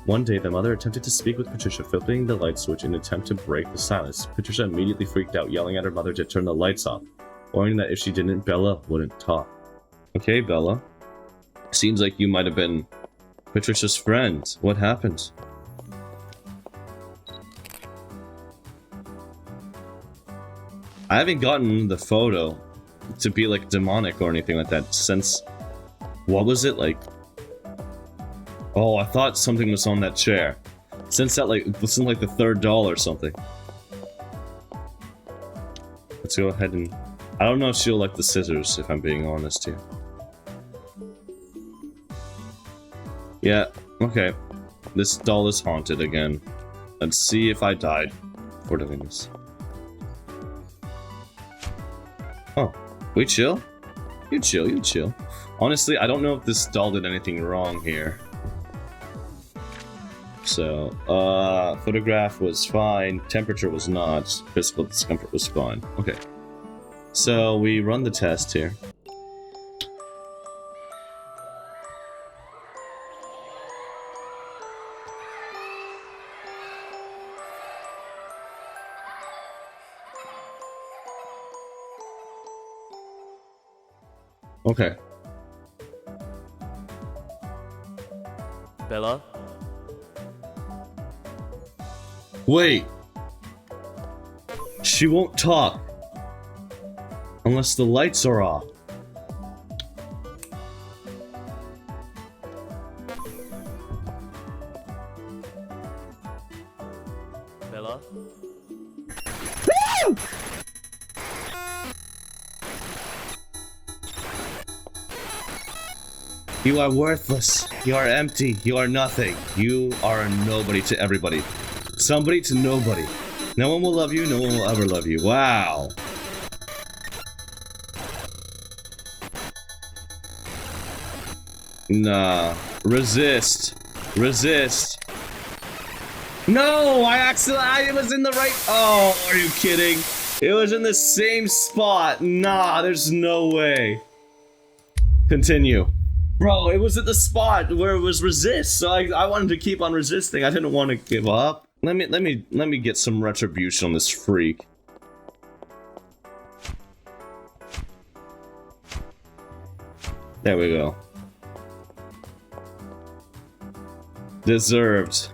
One day, the mother attempted to speak with Patricia, flipping the light switch in an attempt to break the silence. Patricia immediately freaked out, yelling at her mother to turn the lights off, warning that if she didn't, Bella wouldn't talk. Okay, Bella. Seems like you might have been Patricia's friend. What happened? I haven't gotten the photo to be like demonic or anything like that since... What was it like? Oh, I thought something was on that chair. Since that this is like the third doll or something. Let's go ahead and... I don't know if she'll like the scissors, if I'm being honest here. Yeah, okay. This doll is haunted again. Let's see if I died for doing this. Oh, we chill? You chill, you chill. Honestly, I don't know if this doll did anything wrong here. So, photograph was fine, temperature was not, physical discomfort was fine. Okay. So, we run the test here. Okay. Bella? Wait! She won't talk. Unless the lights are off. Bella? You are worthless. You are empty. You are nothing. You are a nobody to everybody. Somebody to nobody. No one will love you. No one will ever love you. Wow. Nah. Resist. Resist. No, I was in the right. Oh, are you kidding? It was in the same spot. Nah, there's no way. Continue. Bro, it was at the spot where it was resist, so I wanted to keep on resisting. I didn't want to give up. Let me get some retribution on this freak. There we go. Deserved.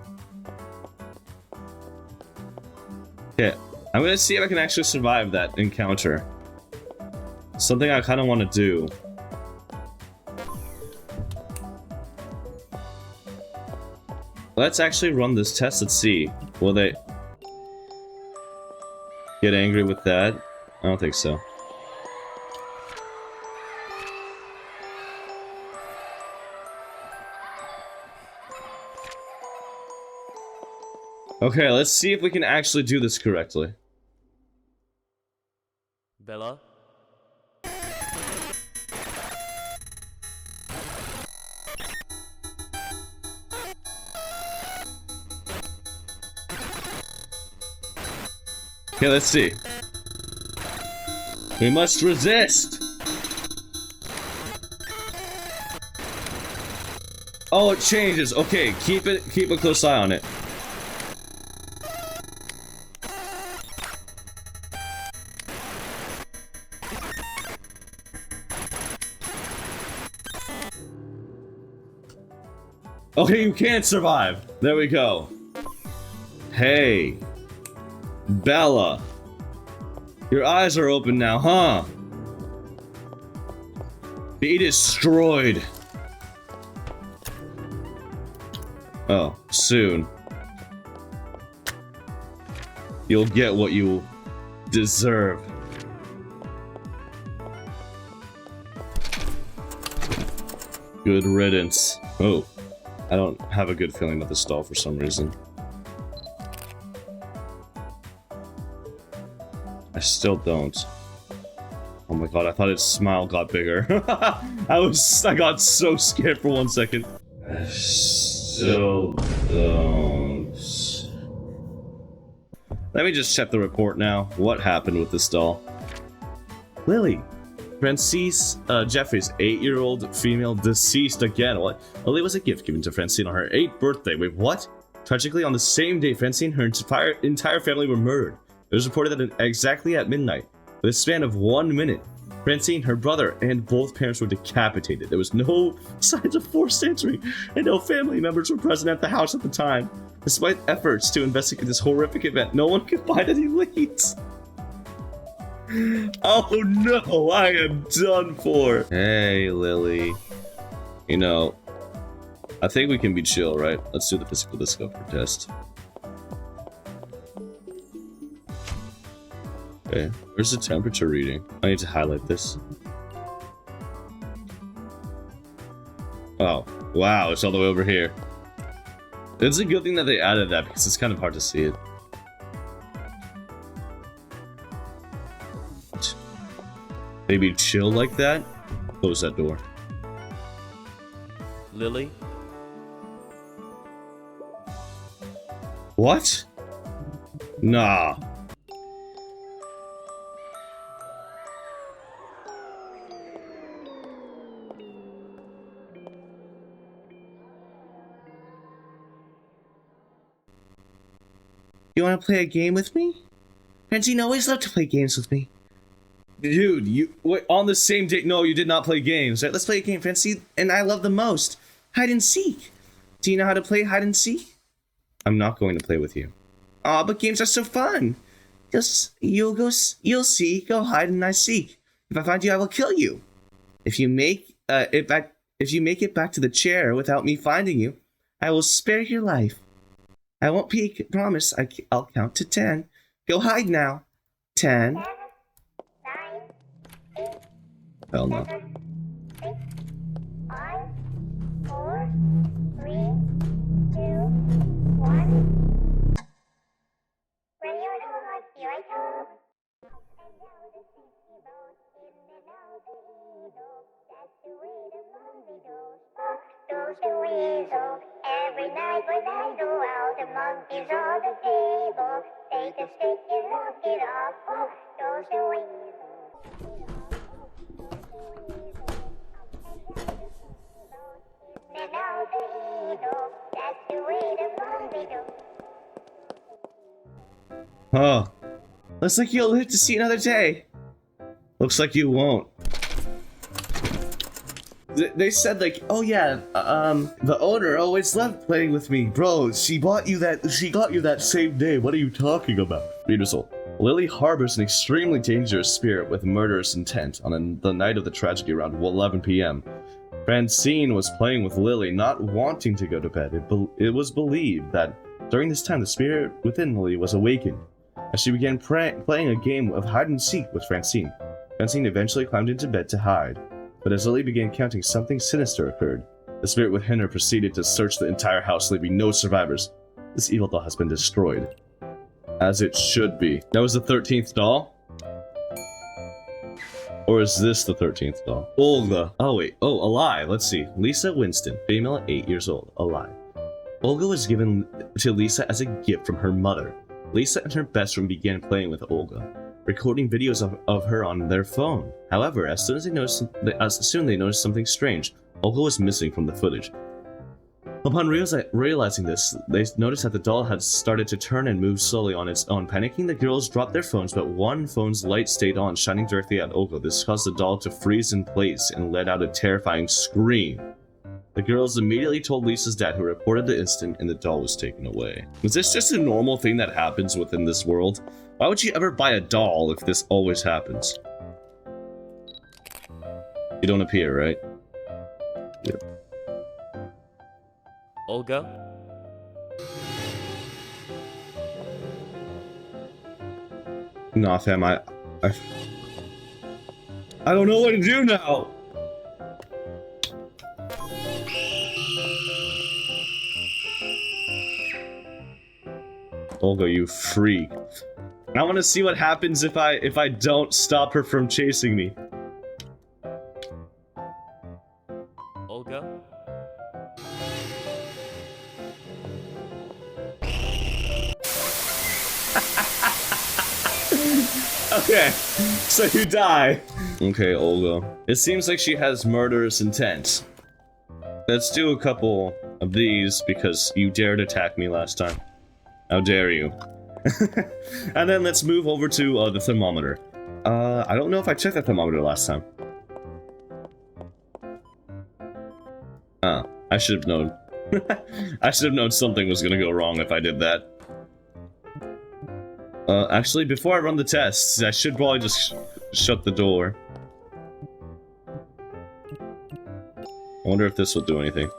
Okay, I'm gonna see if I can actually survive that encounter. Something I kind of want to do. Let's actually run this test. Let's see. Will they get angry with that? I don't think so. Okay, let's see if we can actually do this correctly. Bella? Okay, let's see. We must resist! Oh, it changes. Okay, keep a close eye on it. Okay, you can't survive. There we go. Hey. Bella. Your eyes are open now, huh? Be destroyed. Oh, soon. You'll get what you deserve. Good riddance. Oh. I don't have a good feeling about this doll for some reason. I still don't. Oh my god, I thought its smile got bigger. I got so scared for 1 second. I still don't. Let me just check the report now. What happened with this doll? Lily. Francis Jeffries, 8-year-old female, deceased again. What? Lily was a gift given to Francine on her 8th birthday. Wait, what? Tragically, on the same day, Francine and her entire family were murdered. It was reported that exactly at midnight, with a span of 1 minute, Francine, her brother, and both parents were decapitated. There was no signs of forced entry, and no family members were present at the house at the time. Despite efforts to investigate this horrific event, no one could find any leads. Oh no, I am done for. Hey, Lily. You know, I think we can be chill, right? Let's do the physical discovery test. Okay, where's the temperature reading? I need to highlight this. Oh, wow, it's all the way over here. It's a good thing that they added that because it's kind of hard to see it. Maybe chill like that? Close that door. Lily? What? Nah. You want to play a game with me? Francine always loved to play games with me. Dude, you wait, on the same date? No, you did not play games. Right, let's play a game, Francine and I love the most. Hide and seek. Do you know how to play hide and seek? I'm not going to play with you. Aw, but games are so fun. You'll see. Go hide and I seek. If I find you, I will kill you. If you make it back to the chair without me finding you, I will spare your life. I won't peek. Promise. I'll count to 10. Go hide now. 10. Hell no. 6, 5, 4, 3, 2, 1. Ready or not, here I come. Goes the weasel. Every night when I go out, the monkeys on the table. Take a stick and knock it off. Off goes the weasel. And now the eagle. That's the way the monkey goes. Oh. Looks like you'll live to see another day. Looks like you won't. They said like, oh yeah, the owner always loved playing with me. Bro, she got you that same day. What are you talking about? Read result. Lily harbors an extremely dangerous spirit with murderous intent on the night of the tragedy around 11 p.m. Francine was playing with Lily, not wanting to go to bed. It was believed that during this time the spirit within Lily was awakened, as she began playing a game of hide and seek with Francine. Francine eventually climbed into bed to hide. But as Lily began counting, something sinister occurred. The spirit within her proceeded to search the entire house, leaving no survivors. This evil doll has been destroyed. As it should be. That was the 13th doll? Or is this the 13th doll? Olga. Oh wait. Oh, alive. Let's see. Lisa Winston, female, 8 years old, alive. Olga was given to Lisa as a gift from her mother. Lisa and her best friend began playing with Olga, recording videos of her on their phone. However, as soon they noticed something strange, Olga was missing from the footage. Upon realizing this, they noticed that the doll had started to turn and move slowly on its own. Panicking, the girls dropped their phones, but one phone's light stayed on, shining directly at Olga. This caused the doll to freeze in place and let out a terrifying scream. The girls immediately told Lisa's dad, who reported the incident, and the doll was taken away. Is this just a normal thing that happens within this world? Why would you ever buy a doll if this always happens? You don't appear, right? Yeah. Olga? Nah, fam, I don't know what to do now! Olga, you freak. I want to see what happens if I don't stop her from chasing me. Olga? Okay, so you die. Okay, Olga. It seems like she has murderous intent. Let's do a couple of these because you dared attack me last time. How dare you? And then let's move over to the thermometer. I don't know if I checked the thermometer last time. I should have known. I should have known something was gonna go wrong if I did that. Actually, before I run the tests, I should probably just shut the door. I wonder if this will do anything.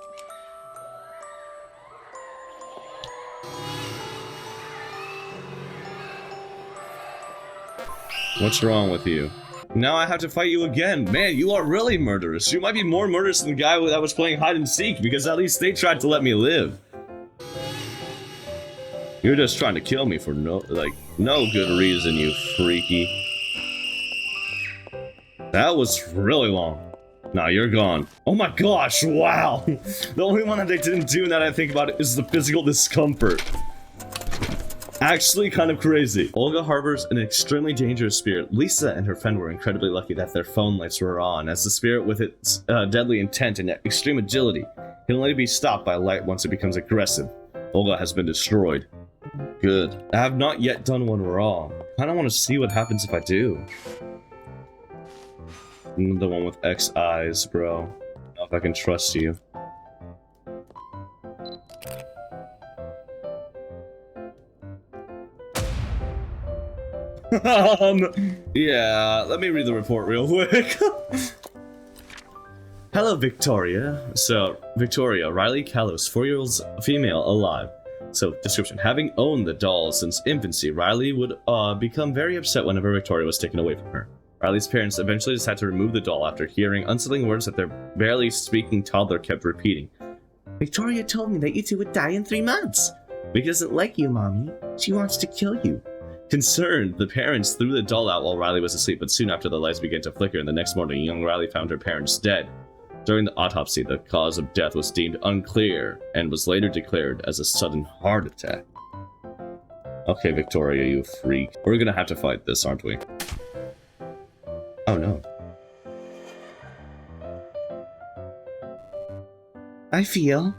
What's wrong with you? Now I have to fight you again. Man, you are really murderous. You might be more murderous than the guy that was playing hide and seek, because at least they tried to let me live. You're just trying to kill me for no good reason, you freaky. That was really long. Now you're gone. Oh my gosh, wow. The only one that they didn't do that I think about it is the physical discomfort. Actually kind of crazy. Olga harbors an extremely dangerous spirit. Lisa and her friend were incredibly lucky that their phone lights were on, as the spirit with its deadly intent and extreme agility can only be stopped by light once it becomes aggressive. Olga has been destroyed. Good. I have not yet done one wrong. I don't want to see what happens if I do. The one with X eyes, bro. I don't know if I can trust you. Yeah, let me read the report real quick. Hello, Victoria. So, Victoria, Riley Callos, 4-year-old female, alive. So, description. Having owned the doll since infancy, Riley would become very upset whenever Victoria was taken away from her. Riley's parents eventually decided to remove the doll after hearing unsettling words that their barely speaking toddler kept repeating. Victoria told me that you two would die in 3 months. Vicky doesn't like you, Mommy. She wants to kill you. Concerned, the parents threw the doll out while Riley was asleep, but soon after the lights began to flicker, and the next morning, young Riley found her parents dead. During the autopsy, the cause of death was deemed unclear and was later declared as a sudden heart attack. Okay, Victoria, you freak. We're gonna have to fight this, aren't we? Oh no. I feel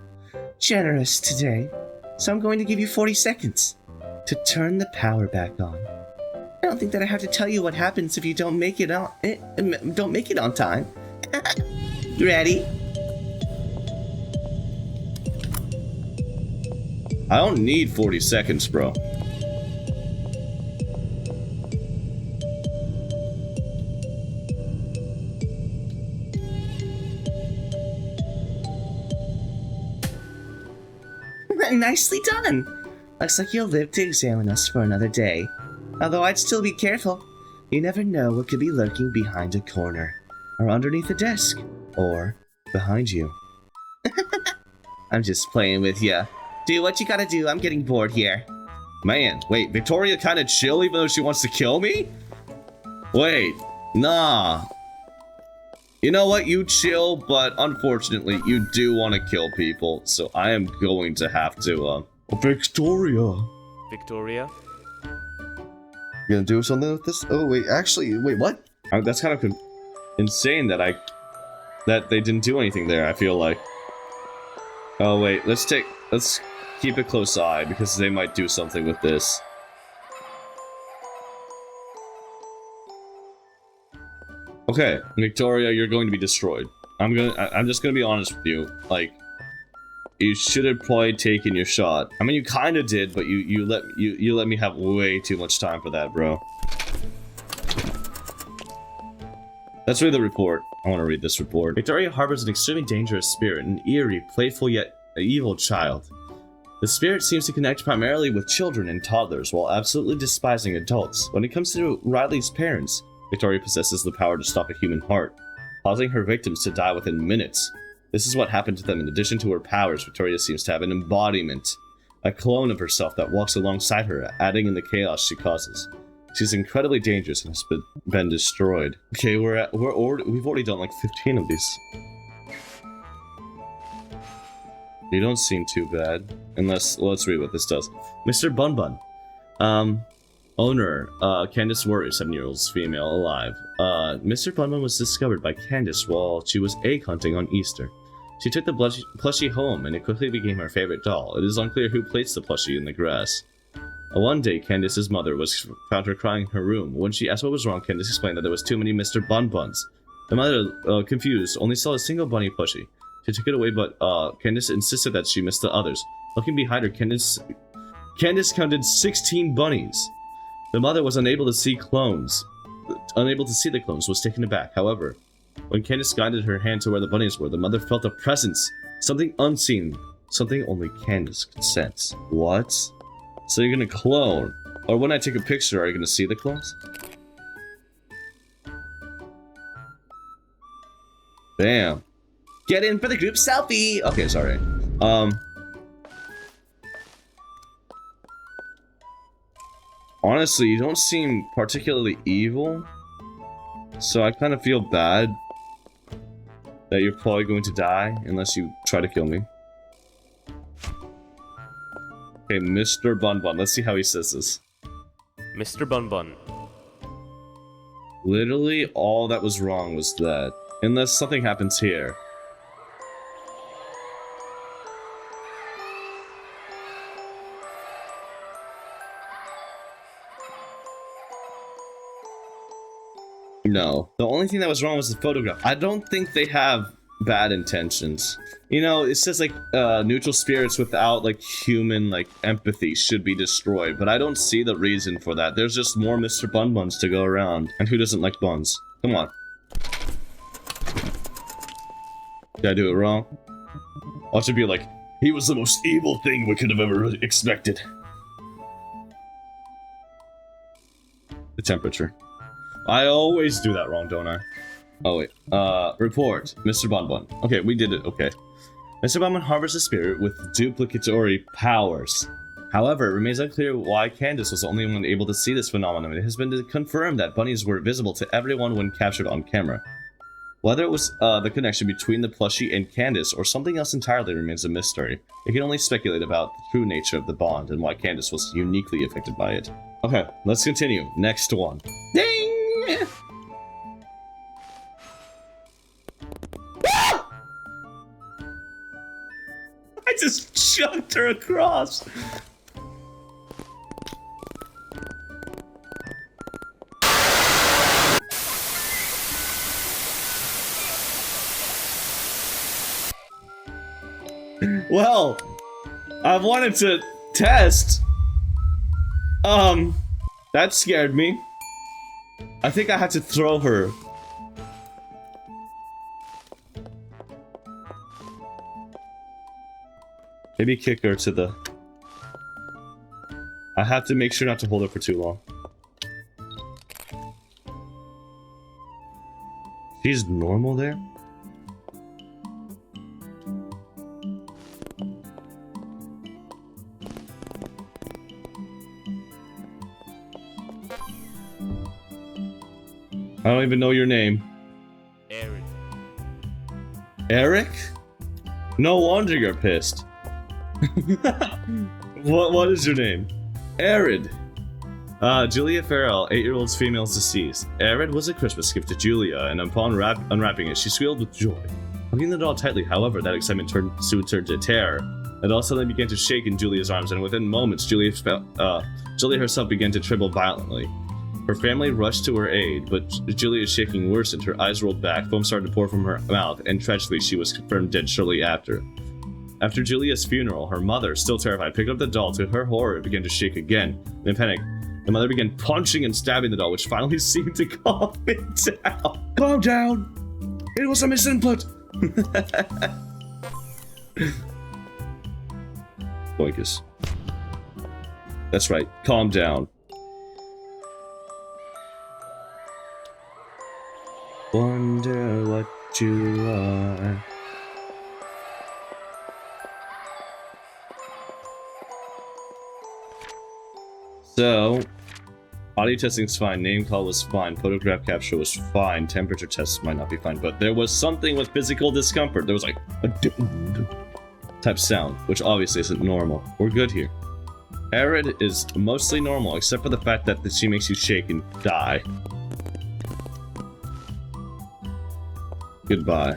generous today, so I'm going to give you 40 seconds to turn the power back on. I don't think that I have to tell you what happens if you don't make it on time. Ready? I don't need 40 seconds, bro. Nicely done. Looks like you'll live to examine us for another day. Although I'd still be careful. You never know what could be lurking behind a corner, or underneath a desk, or behind you. I'm just playing with ya. Do what you gotta do, I'm getting bored here. Man, wait, Victoria kinda chill even though she wants to kill me? Wait, nah. You know what, you chill, but unfortunately, you do want to kill people, so I am going to have to, Victoria. Victoria? You gonna do something with this? Oh, wait, actually, wait, what? That's kind of insane that they didn't do anything there, I feel like. Oh, wait, let's keep a close eye, because they might do something with this. Okay, Victoria, you're going to be destroyed. I'm just gonna be honest with you. Like, you should have probably taken your shot. I mean, you kind of did, but you let me have way too much time for that, bro. Let's read the report. I want to read this report. Victoria harbors an extremely dangerous spirit, an eerie, playful yet evil child. The spirit seems to connect primarily with children and toddlers, while absolutely despising adults. When it comes to Riley's parents, Victoria possesses the power to stop a human heart, causing her victims to die within minutes. This is what happened to them. In addition to her powers, Victoria seems to have an embodiment, a clone of herself that walks alongside her, adding in the chaos she causes. She's incredibly dangerous and has been destroyed. Okay, we've already done like 15 of these. You don't seem too bad. Let's read what this does. Mr. Bun Bun. Owner, Candace Worry, 7-year-old female, alive. Mr. Bun Bun was discovered by Candace while she was egg hunting on Easter. She took the plushie home, and it quickly became her favorite doll. It is unclear who placed the plushie in the grass. One day, Candace's mother found her crying in her room. When she asked what was wrong, Candace explained that there was too many Mr. Bun Buns. The mother, confused, only saw a single bunny plushie. She took it away, but Candace insisted that she missed the others. Looking behind her, Candace counted 16 bunnies. The mother was unable to see the clones, was taken aback. However, when Candace guided her hand to where the bunnies were, the mother felt a presence, something unseen, something only Candace could sense. What? So you're gonna clone? Or when I take a picture, are you gonna see the clones? Damn. Get in for the group selfie! Okay, sorry. Honestly, you don't seem particularly evil, so I kind of feel bad that you're probably going to die unless you try to kill me. Okay, Mr. Bun Bun. Let's see how he says this. Mr. Bun Bun. Literally, all that was wrong was that. Unless something happens here. No. The only thing that was wrong was the photograph. I don't think they have bad intentions. You know, it says like neutral spirits without like human like empathy should be destroyed, but I don't see the reason for that. There's just more Mr. Bun Buns to go around. And who doesn't like buns? Come on. Did I do it wrong? I should be like, he was the most evil thing we could have ever expected. The temperature. I always do that wrong, don't I? Oh, wait. Report. Mr. Bun Bun. Okay, we did it. Okay. Mr. Bun Bun harbors a spirit with duplicatory powers. However, it remains unclear why Candace was the only one able to see this phenomenon. It has been confirmed that bunnies were visible to everyone when captured on camera. Whether it was the connection between the plushie and Candace or something else entirely remains a mystery. It can only speculate about the true nature of the bond and why Candace was uniquely affected by it. Okay, let's continue. Next one. Ding! Ah! I just chucked her across. Well, I wanted to test. That scared me. I think I had to throw her. Maybe kick her to the... I have to make sure not to hold her for too long. She's normal there? I don't even know your name. Eric. Eric? No wonder you're pissed. What is your name? Arid. Julia Farrell, 8-year-old female deceased. Arid was a Christmas gift to Julia, and upon unwrapping it, she squealed with joy. Hugging the doll tightly, however, that excitement soon turned to terror. The doll suddenly began to shake in Julia's arms, and within moments, Julia herself began to tremble violently. Her family rushed to her aid, but Julia's shaking worsened. Her eyes rolled back, foam started to pour from her mouth, and tragically, she was confirmed dead shortly after. After Julia's funeral, her mother, still terrified, picked up the doll. To her horror, it began to shake again. In panic, the mother began punching and stabbing the doll, which finally seemed to calm it down. Calm down! It was a misinput! Boinkus. That's right, calm down. Wonder what you are. So, audio testing's fine, name call was fine, photograph capture was fine, temperature tests might not be fine, but there was something with physical discomfort. There was like a ding type sound, which obviously isn't normal. We're good here. Arid is mostly normal, except for the fact that she makes you shake and die. Goodbye.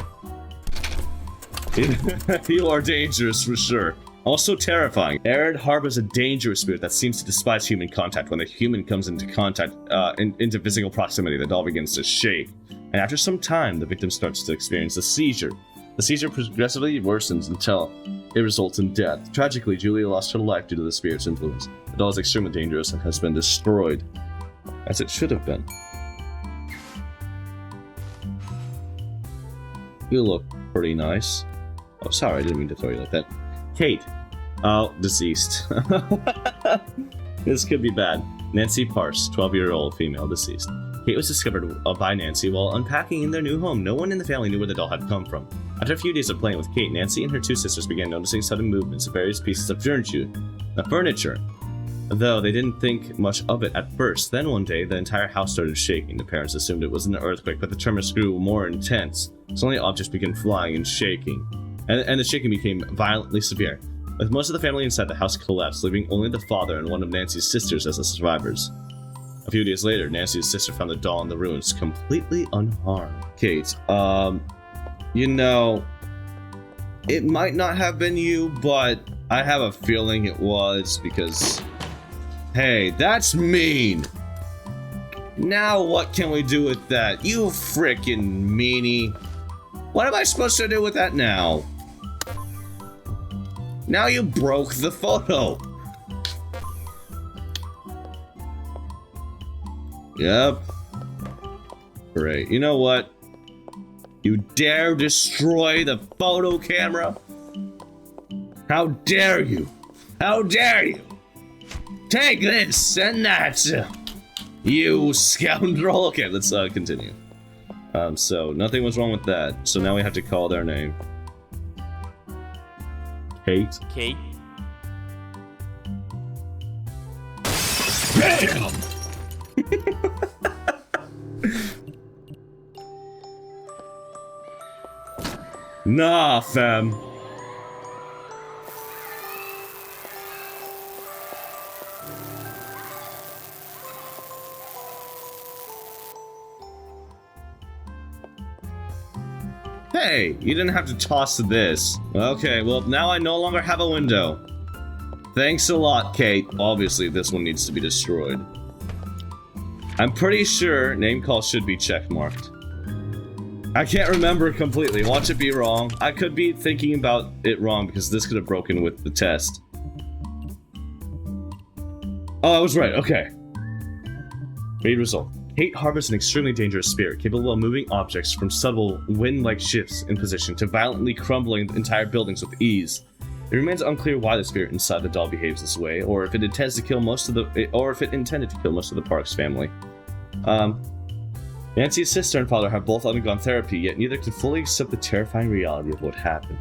You are dangerous for sure. Also terrifying. Arid harbors a dangerous spirit that seems to despise human contact. When a human comes into contact, into physical proximity, the doll begins to shake. And after some time, the victim starts to experience a seizure. The seizure progressively worsens until it results in death. Tragically, Julia lost her life due to the spirit's influence. The doll is extremely dangerous and has been destroyed, as it should have been. You look pretty nice. Oh, sorry, I didn't mean to throw you like that. Kate. Oh, deceased. This could be bad. Nancy Parse, 12-year-old female, deceased. Kate was discovered by Nancy while unpacking in their new home. No one in the family knew where the doll had come from. After a few days of playing with Kate, Nancy and her two sisters began noticing sudden movements of various pieces of furniture. Though they didn't think much of it at first. Then one day, the entire house started shaking. The parents assumed it was an earthquake, but the tremors grew more intense. Suddenly, objects began flying and shaking. And the shaking became violently severe. With most of the family inside, the house collapsed, leaving only the father and one of Nancy's sisters as the survivors. A few days later, Nancy's sister found the doll in the ruins, completely unharmed. Kate, you know, it might not have been you, but I have a feeling it was because... Hey, that's mean! Now what can we do with that? You frickin' meanie. What am I supposed to do with that now? Now you broke the photo. Yep. Great. You know what? You dare destroy the photo camera? How dare you? How dare you? Take this and that, you scoundrel. Okay, let's continue. So nothing was wrong with that. So now we have to call their name. Kate. Kate. Damn! Nah, fam. Hey, you didn't have to toss this. Okay, well, now I no longer have a window. Thanks a lot, Kate. Obviously, this one needs to be destroyed. I'm pretty sure name call should be checkmarked. I can't remember completely. Watch it be wrong. I could be thinking about it wrong because this could have broken with the test. Oh, I was right. Okay. Read result. Kate harbors an extremely dangerous spirit, capable of moving objects from subtle wind-like shifts in position to violently crumbling entire buildings with ease. It remains unclear why the spirit inside the doll behaves this way, or if it intends to kill most of the, or if it intended to kill most of the Parks family. Nancy's sister and father have both undergone therapy, yet neither can fully accept the terrifying reality of what happened.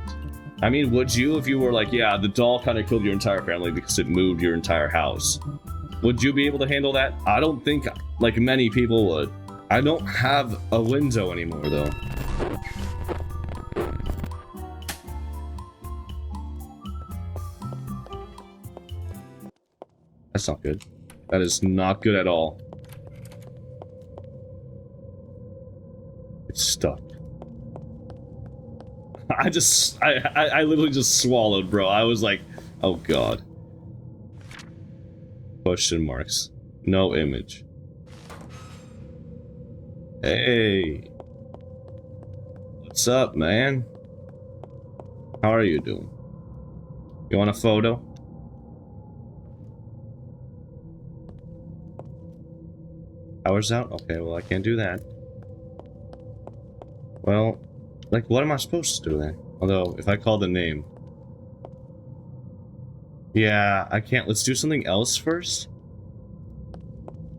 I mean, would you if you were like, yeah, the doll kind of killed your entire family because it moved your entire house? Would you be able to handle that? I don't think, like, many people would. I don't have a window anymore, though. That's not good. That is not good at all. It's stuck. I literally just swallowed, bro. I was like, oh god. Question marks. No image. Hey. What's up, man? How are you doing? You want a photo? Power's out? Okay, well, I can't do that. Well, like, what am I supposed to do then? Although, if I call the name... Yeah, I can't. Let's do something else first.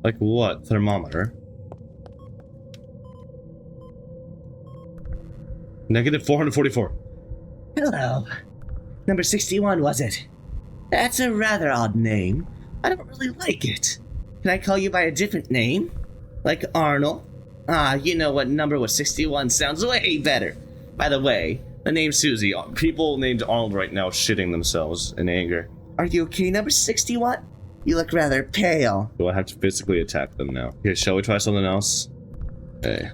Like what? Thermometer. Negative 444. Hello. Number 61, was it? That's a rather odd name. I don't really like it. Can I call you by a different name? Like Arnold? Ah, you know what, number was 61 sounds way better. By the way, the name Susie. People named Arnold right now shitting themselves in anger. Are you okay, number 61? You look rather pale. Do I have to physically attack them now? Okay, shall we try something else? Hey.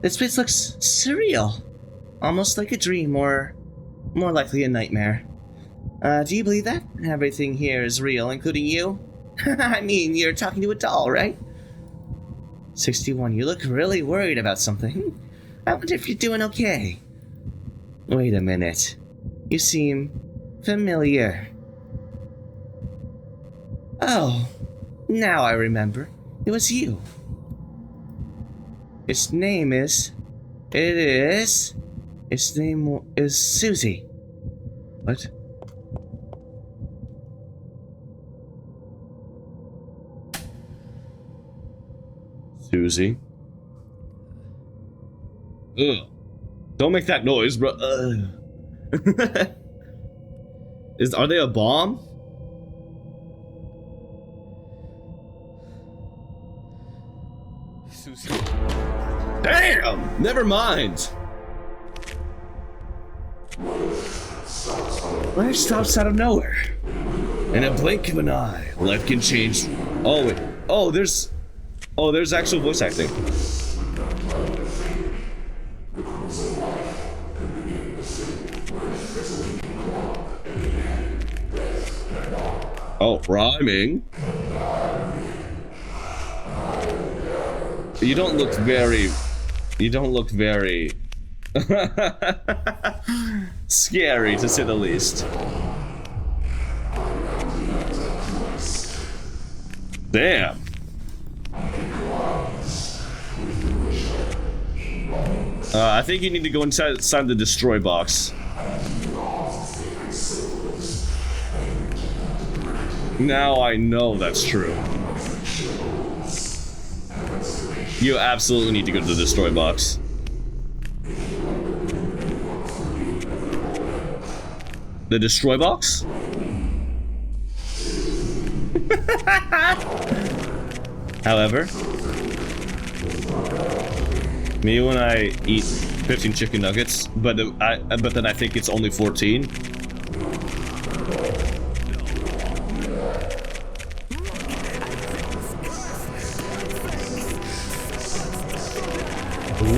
This place looks surreal. Almost like a dream, or more likely a nightmare. Do you believe that? Everything here is real, including you? I mean, you're talking to a doll, right? 61, you look really worried about something. I wonder if you're doing okay. Wait a minute. You seem familiar. Oh, now I remember. It was you. Its name is... Its name is Susie. What? Susie. Ugh. Don't make that noise, bro. Ugh. Are they a bomb? Susie. Damn! Never mind. Life stops out of nowhere. In a blink of an eye, life can change. Oh wait. Oh, there's actual voice acting. Oh, rhyming. You don't look very scary, to say the least. Damn. I think you need to go inside the destroy box. Now I know that's true. You absolutely need to go to the destroy box. The destroy box? However, me when I eat 15 chicken nuggets, but then I think it's only 14.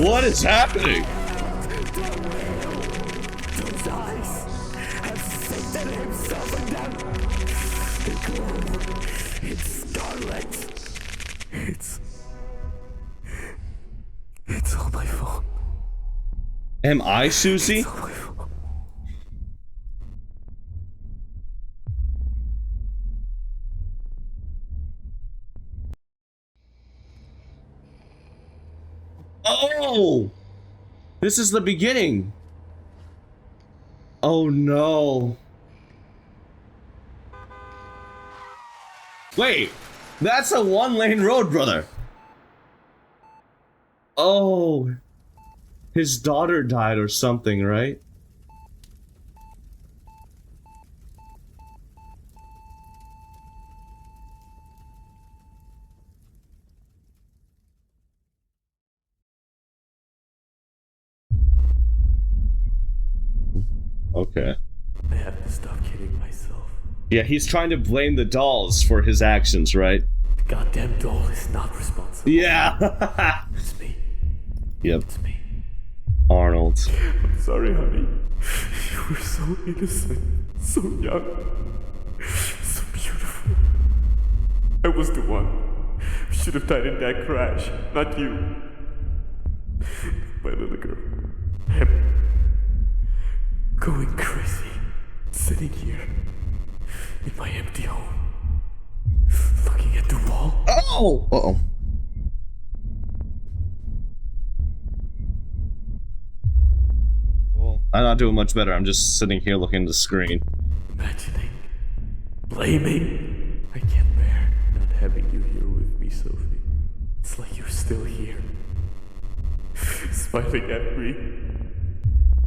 What is happening? Those eyes have Satan himself in them. It's scarlet. It's all my fault. Am I Susie? It's all my fault. Oh! This is the beginning. Oh no. Wait, that's a one-lane road, brother. Oh. His daughter died or something, right? Okay. I have to stop kidding myself. Yeah, he's trying to blame the dolls for his actions, right? The goddamn doll is not responsible. Yeah. It's me. Yep. It's me. Arnold. I'm sorry, honey. You were so innocent, so young, so beautiful. I was the one who should have died in that crash, not you. My little girl. I'm going crazy, sitting here in my empty home, looking at the wall. Oh! Uh-oh. Well, I'm not doing much better. I'm just sitting here looking at the screen. Imagining, blaming. I can't bear not having you here with me, Sophie. It's like you're still here, smiling at me,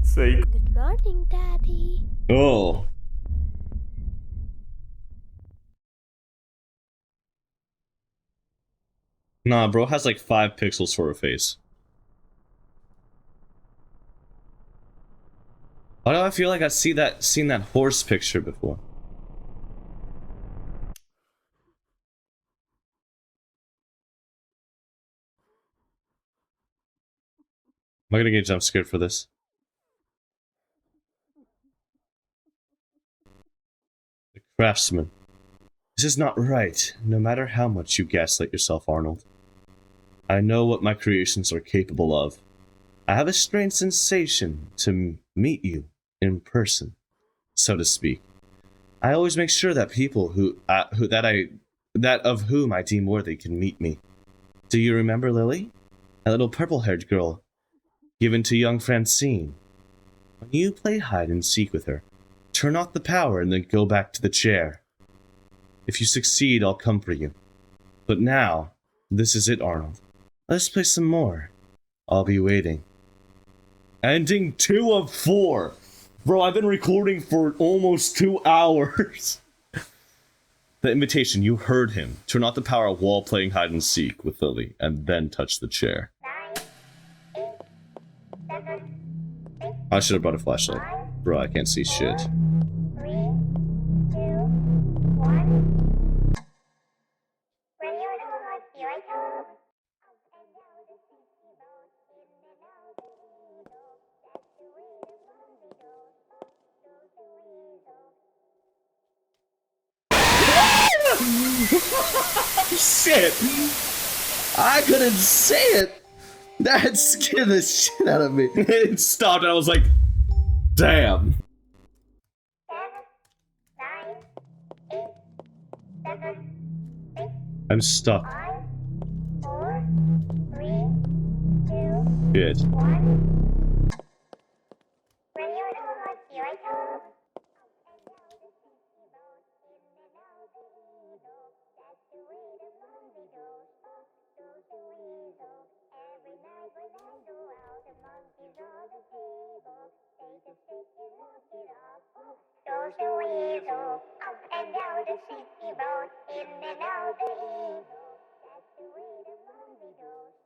saying, Good morning, Daddy. Oh. Nah, bro has like 5 pixels for a face. Why do I feel like I've seen that horse picture before? Am I gonna get jump scared for this? The craftsman. This is not right, no matter how much you gaslight yourself, Arnold. I know what my creations are capable of. I have a strange sensation to meet you in person, so to speak. I always make sure that people that of whom I deem worthy can meet me. Do you remember Lily? That little purple-haired girl given to young Francine. When you play hide and seek with her, turn off the power and then go back to the chair. If you succeed, I'll comfort you. But now, this is it, Arnold. Let's play some more. I'll be waiting. Ending 2 of 4. Bro, I've been recording for almost 2 hours. The invitation, you heard him. Turn off the power while playing hide and seek with Lily, and then touch the chair. 9, 8, 7, I should have brought a flashlight. Bro, I can't see shit. 3, 2, 1. When you're lost, here I come. Up and down the city road, in and out the window. That's the way the movie goes. Goes the weasel. Shit! I couldn't say it! That scared the shit out of me. It stopped and I was like, damn. 10, 9, 8, 7, 6, I'm stuck. 5, 4, 3, 2, Shit. 1. When you're lost, here I come. Up and down the city road, in and out the window. That's the way the movie goes. Goes the weasel. Every night when I go out, the monkeys on the table. Take a stick and knock it off. Goes the weasel. Up and and out the city road, in and out the evil. That's the way the movie goes.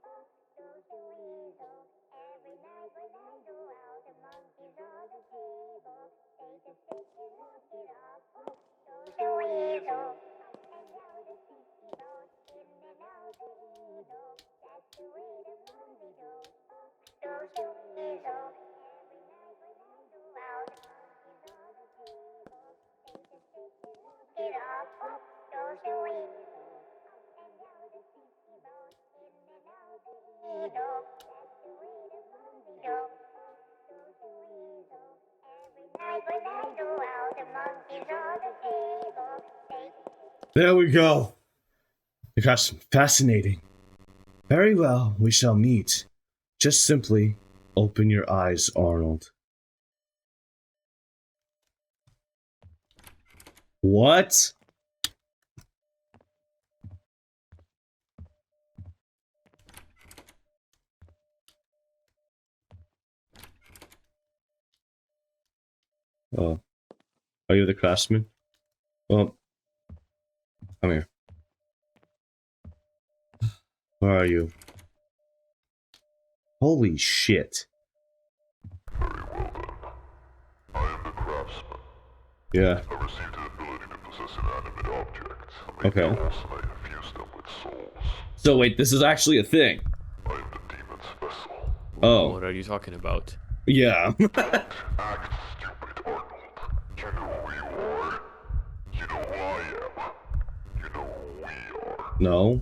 Goes to evil. Every night when I go out, the monkeys on the table. They just take and look it up. Goes to evil. And out the city road, in and out the evil. That's the way the movie goes. Goes to evil. Every night when I go out, the monkeys on the table. They just take and look it up. Goes to evil. And out the city road, in and out the evil. That's the way the movie goes. Goes to evil. Every night when I go out, the monkeys on the table. There we go. That's fascinating. Very well, we shall meet. Just simply open your eyes, Arnold. What? Oh. Are you the craftsman? Well, come here. Where are you? Holy shit. I am the craftsman. Yeah. I received the ability to possess inanimate objects. I make Okay. dolls and I infuse them with souls. So wait, this is actually a thing. I am the demon's vessel. Oh. What are you talking about? Yeah. Act stupid, Arnold. You know who you are. You know who I am. You know who we are. No.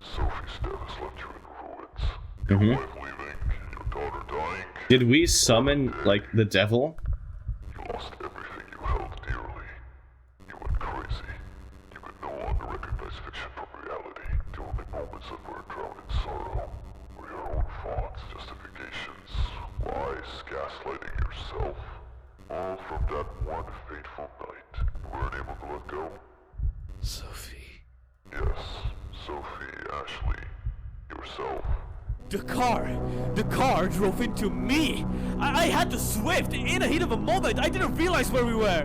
Sophie's death has left you in ruins. Mhm. Your wife leaving, your daughter dying. Did we summon, like, the devil? You lost everything you held dearly. You went crazy. You could no longer recognize fiction from reality. The only moments that were drowned in sorrow were your own thoughts, justifications, lies, gaslighting yourself. All from that one fateful night. You weren't able to let go. Sophie. Yes, Sophie, Ashley, yourself. The car drove into me. I had the Swift in a heat of a moment. I didn't realize where we were.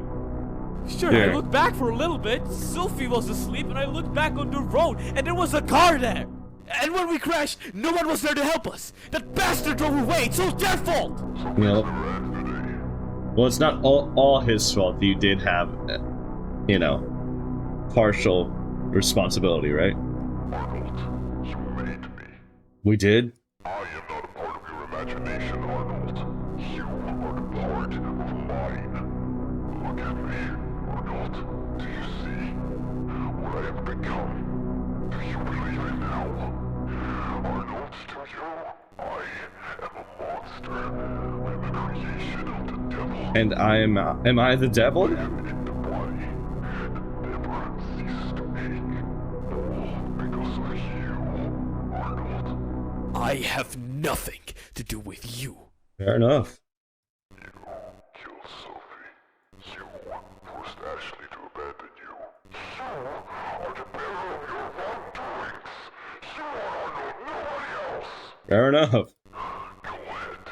Sure, Yeah. I looked back for a little bit. Sophie was asleep, and I looked back on the road, and there was a car there. And when we crashed, no one was there to help us. That bastard drove away. It's all their fault. Nope. Well, it's not all his fault that you did have, you know, partial responsibility, right? Arnold, you made me. We did? I am not a part of your imagination, Arnold. You are a part of mine. Look at me, Arnold. Do you see what I have become? Do you believe it now? Arnold, to you, I am a monster. I am a creation of the devil. And am I the devil? I am in the body that never ceases to ache. All because of you, Arnold. I have nothing to do with you. Fair enough. You killed Sophie. You forced Ashley to abandon you. You are the bearer of your wrongdoings. You are Arnold, nobody else. Fair enough. Go ahead.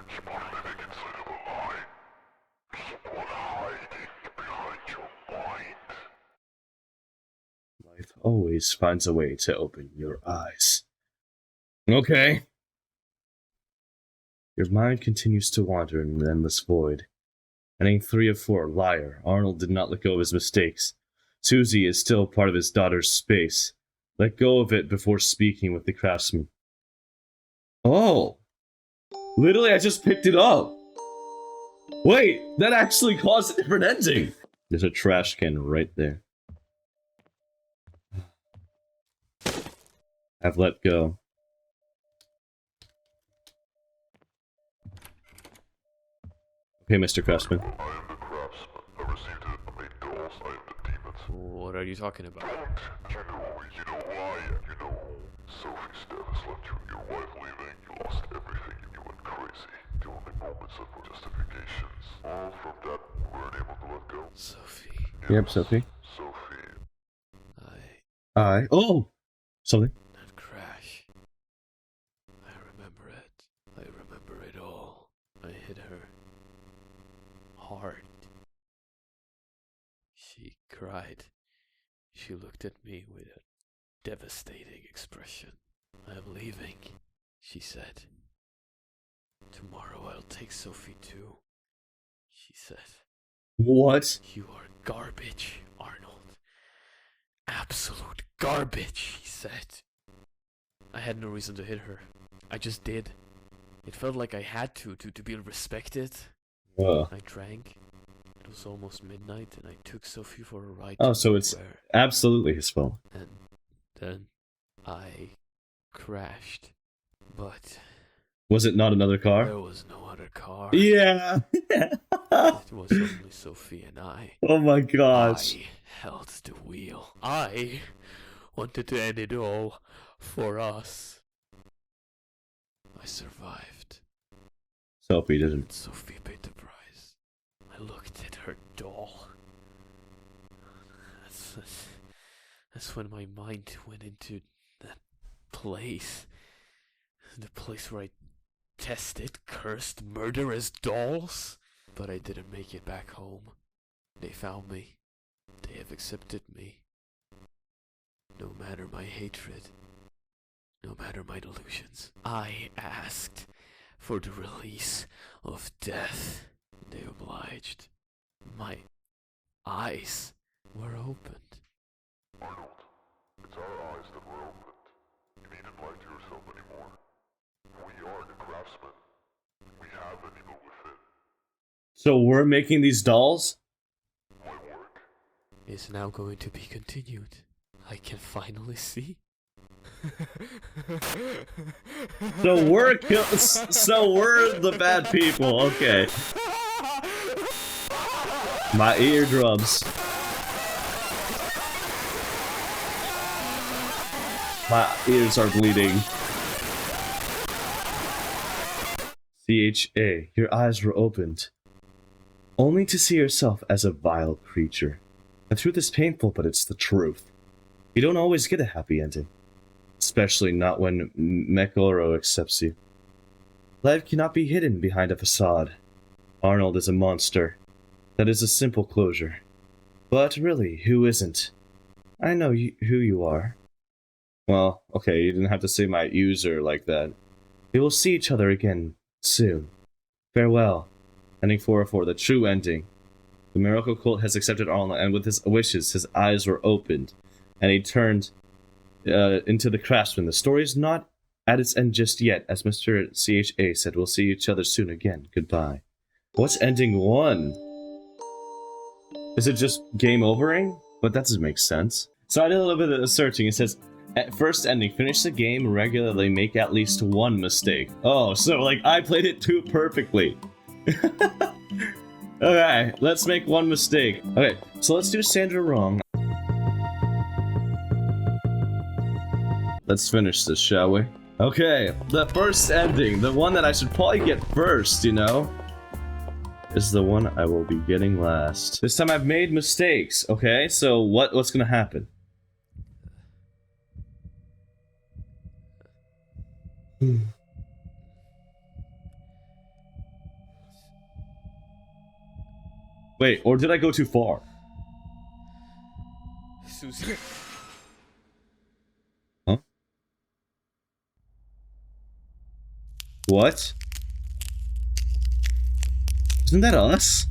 Keep on living inside of a lie. Keep on hiding behind your mind. Life always finds a way to open your eyes. Okay. Your mind continues to wander in an endless void. Ending 3 of 4, liar. Arnold did not let go of his mistakes. Susie is still part of his daughter's space. Let go of it before speaking with the craftsman. Oh! Literally, I just picked it up! Wait, that actually caused a different ending! There's a trash can right there. I've let go. Okay, Mr. Craftsman. I am the craftsman. I received it. I made dolls. I am the demons. What are you talking about? You know who I am. You know who. Sophie's death has left you and your wife leaving. You lost everything and you went crazy. The only moments that were justifications. All from that you weren't able to let go. Sophie. Yep, Sophie. Sophie. Oh! Something. That crash. I remember it. I remember it all. I hit her. Hard. She looked at me with a devastating expression. I'm leaving, she said. Tomorrow I'll take Sophie too, she said. What? You are garbage, Arnold. Absolute garbage, he said. I had no reason to hit her. I just did. It felt like I had to be respected. I drank. It was almost midnight, and I took Sophie for a ride. Oh, so it's absolutely his fault. And then I crashed. But was it not another car? there was no other car. Yeah. It was only Sophie and I. Oh my gosh. I held the wheel. I wanted to end it all for us. I survived. Sophie didn't. Sophie paid the price. I looked at her doll. That's when my mind went into that place. The place where I tested cursed, murderous dolls. But I didn't make it back home. They found me. They have accepted me. No matter my hatred. No matter my delusions. I asked for the release of death. They obliged. My eyes were opened. Arnold, it's our eyes that were opened. You needn't lie to yourself anymore. We are the craftsmen. We have an evil within. So we're making these dolls? My work Is now going to be continued. I can finally see. So we're the bad people. Okay. My eardrums. My ears are bleeding. CHA, your eyes were opened. Only to see yourself as a vile creature. The truth is painful, but it's the truth. You don't always get a happy ending. Especially not when Mekoro accepts you. Life cannot be hidden behind a facade. Arnold is a monster. That is a simple closure. But really, who isn't? I know who you are. Well, okay, you didn't have to say my user like that. We will see each other again soon. Farewell. Ending 404, the true ending. The miracle cult has accepted Arnold, and with his wishes, his eyes were opened, and he turned into the craftsman. The story is not at its end just yet. As Mr. CHA said, we'll see each other soon again. Goodbye. What's ending 1? Is it just game overing? But that doesn't make sense. So I did a little bit of searching. It says, at first ending, finish the game regularly, make at least one mistake. Oh, so like I played it too perfectly. Okay, let's make one mistake. Okay, so let's do Sandra wrong. Let's finish this, shall we? Okay, the first ending, the one that I should probably get first, you know, is the one I will be getting last. This time I've made mistakes, okay? So what's gonna happen? Wait, or did I go too far? Susie. Huh? What? Isn't that us?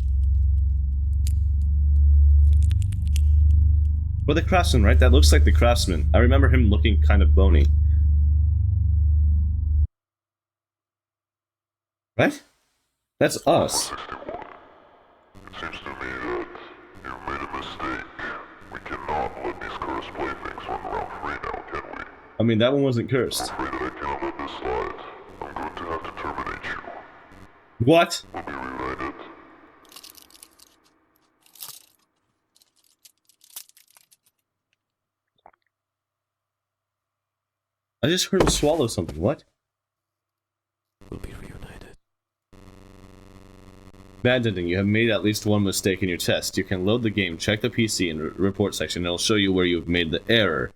We're the craftsman, right? That looks like the craftsman. I remember him looking kind of bony. Right? That's us. 61. It seems to me that you've made a mistake. We cannot let these cursed playthings run around free now, can we? I mean, that one wasn't cursed. I'm afraid that I cannot let this slide. I'm going to have to terminate you. What? We'll be reunited. I just heard him swallow something. What? We'll be reunited. Bad ending. You have made at least one mistake in your test. You can load the game, check the PC in the report section, and it'll show you where you've made the error.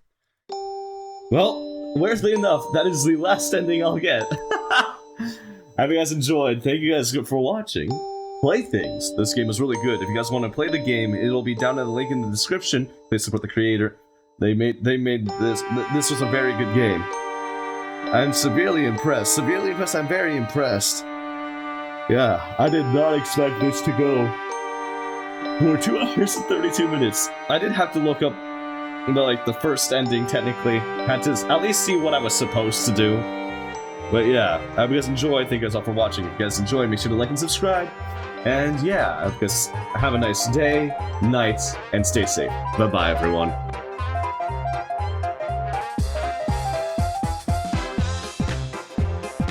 Well, weirdly enough, that is the last ending I'll get. Hope you guys enjoyed. Thank you guys for watching. Playthings. This game is really good. If you guys want to play the game, it'll be down in the link in the description. Please support the creator. They made this. This was a very good game. I'm severely impressed. Severely impressed. I'm very impressed. Yeah, I did not expect this to go for 2 hours and 32 minutes. I did have to look up the first ending. Technically, had to at least see what I was supposed to do. But yeah, I hope you guys enjoy. Thank you guys all for watching. If you guys enjoy, make sure to like and subscribe. And yeah, I hope you guys have a nice day, night, and stay safe. Bye bye, everyone.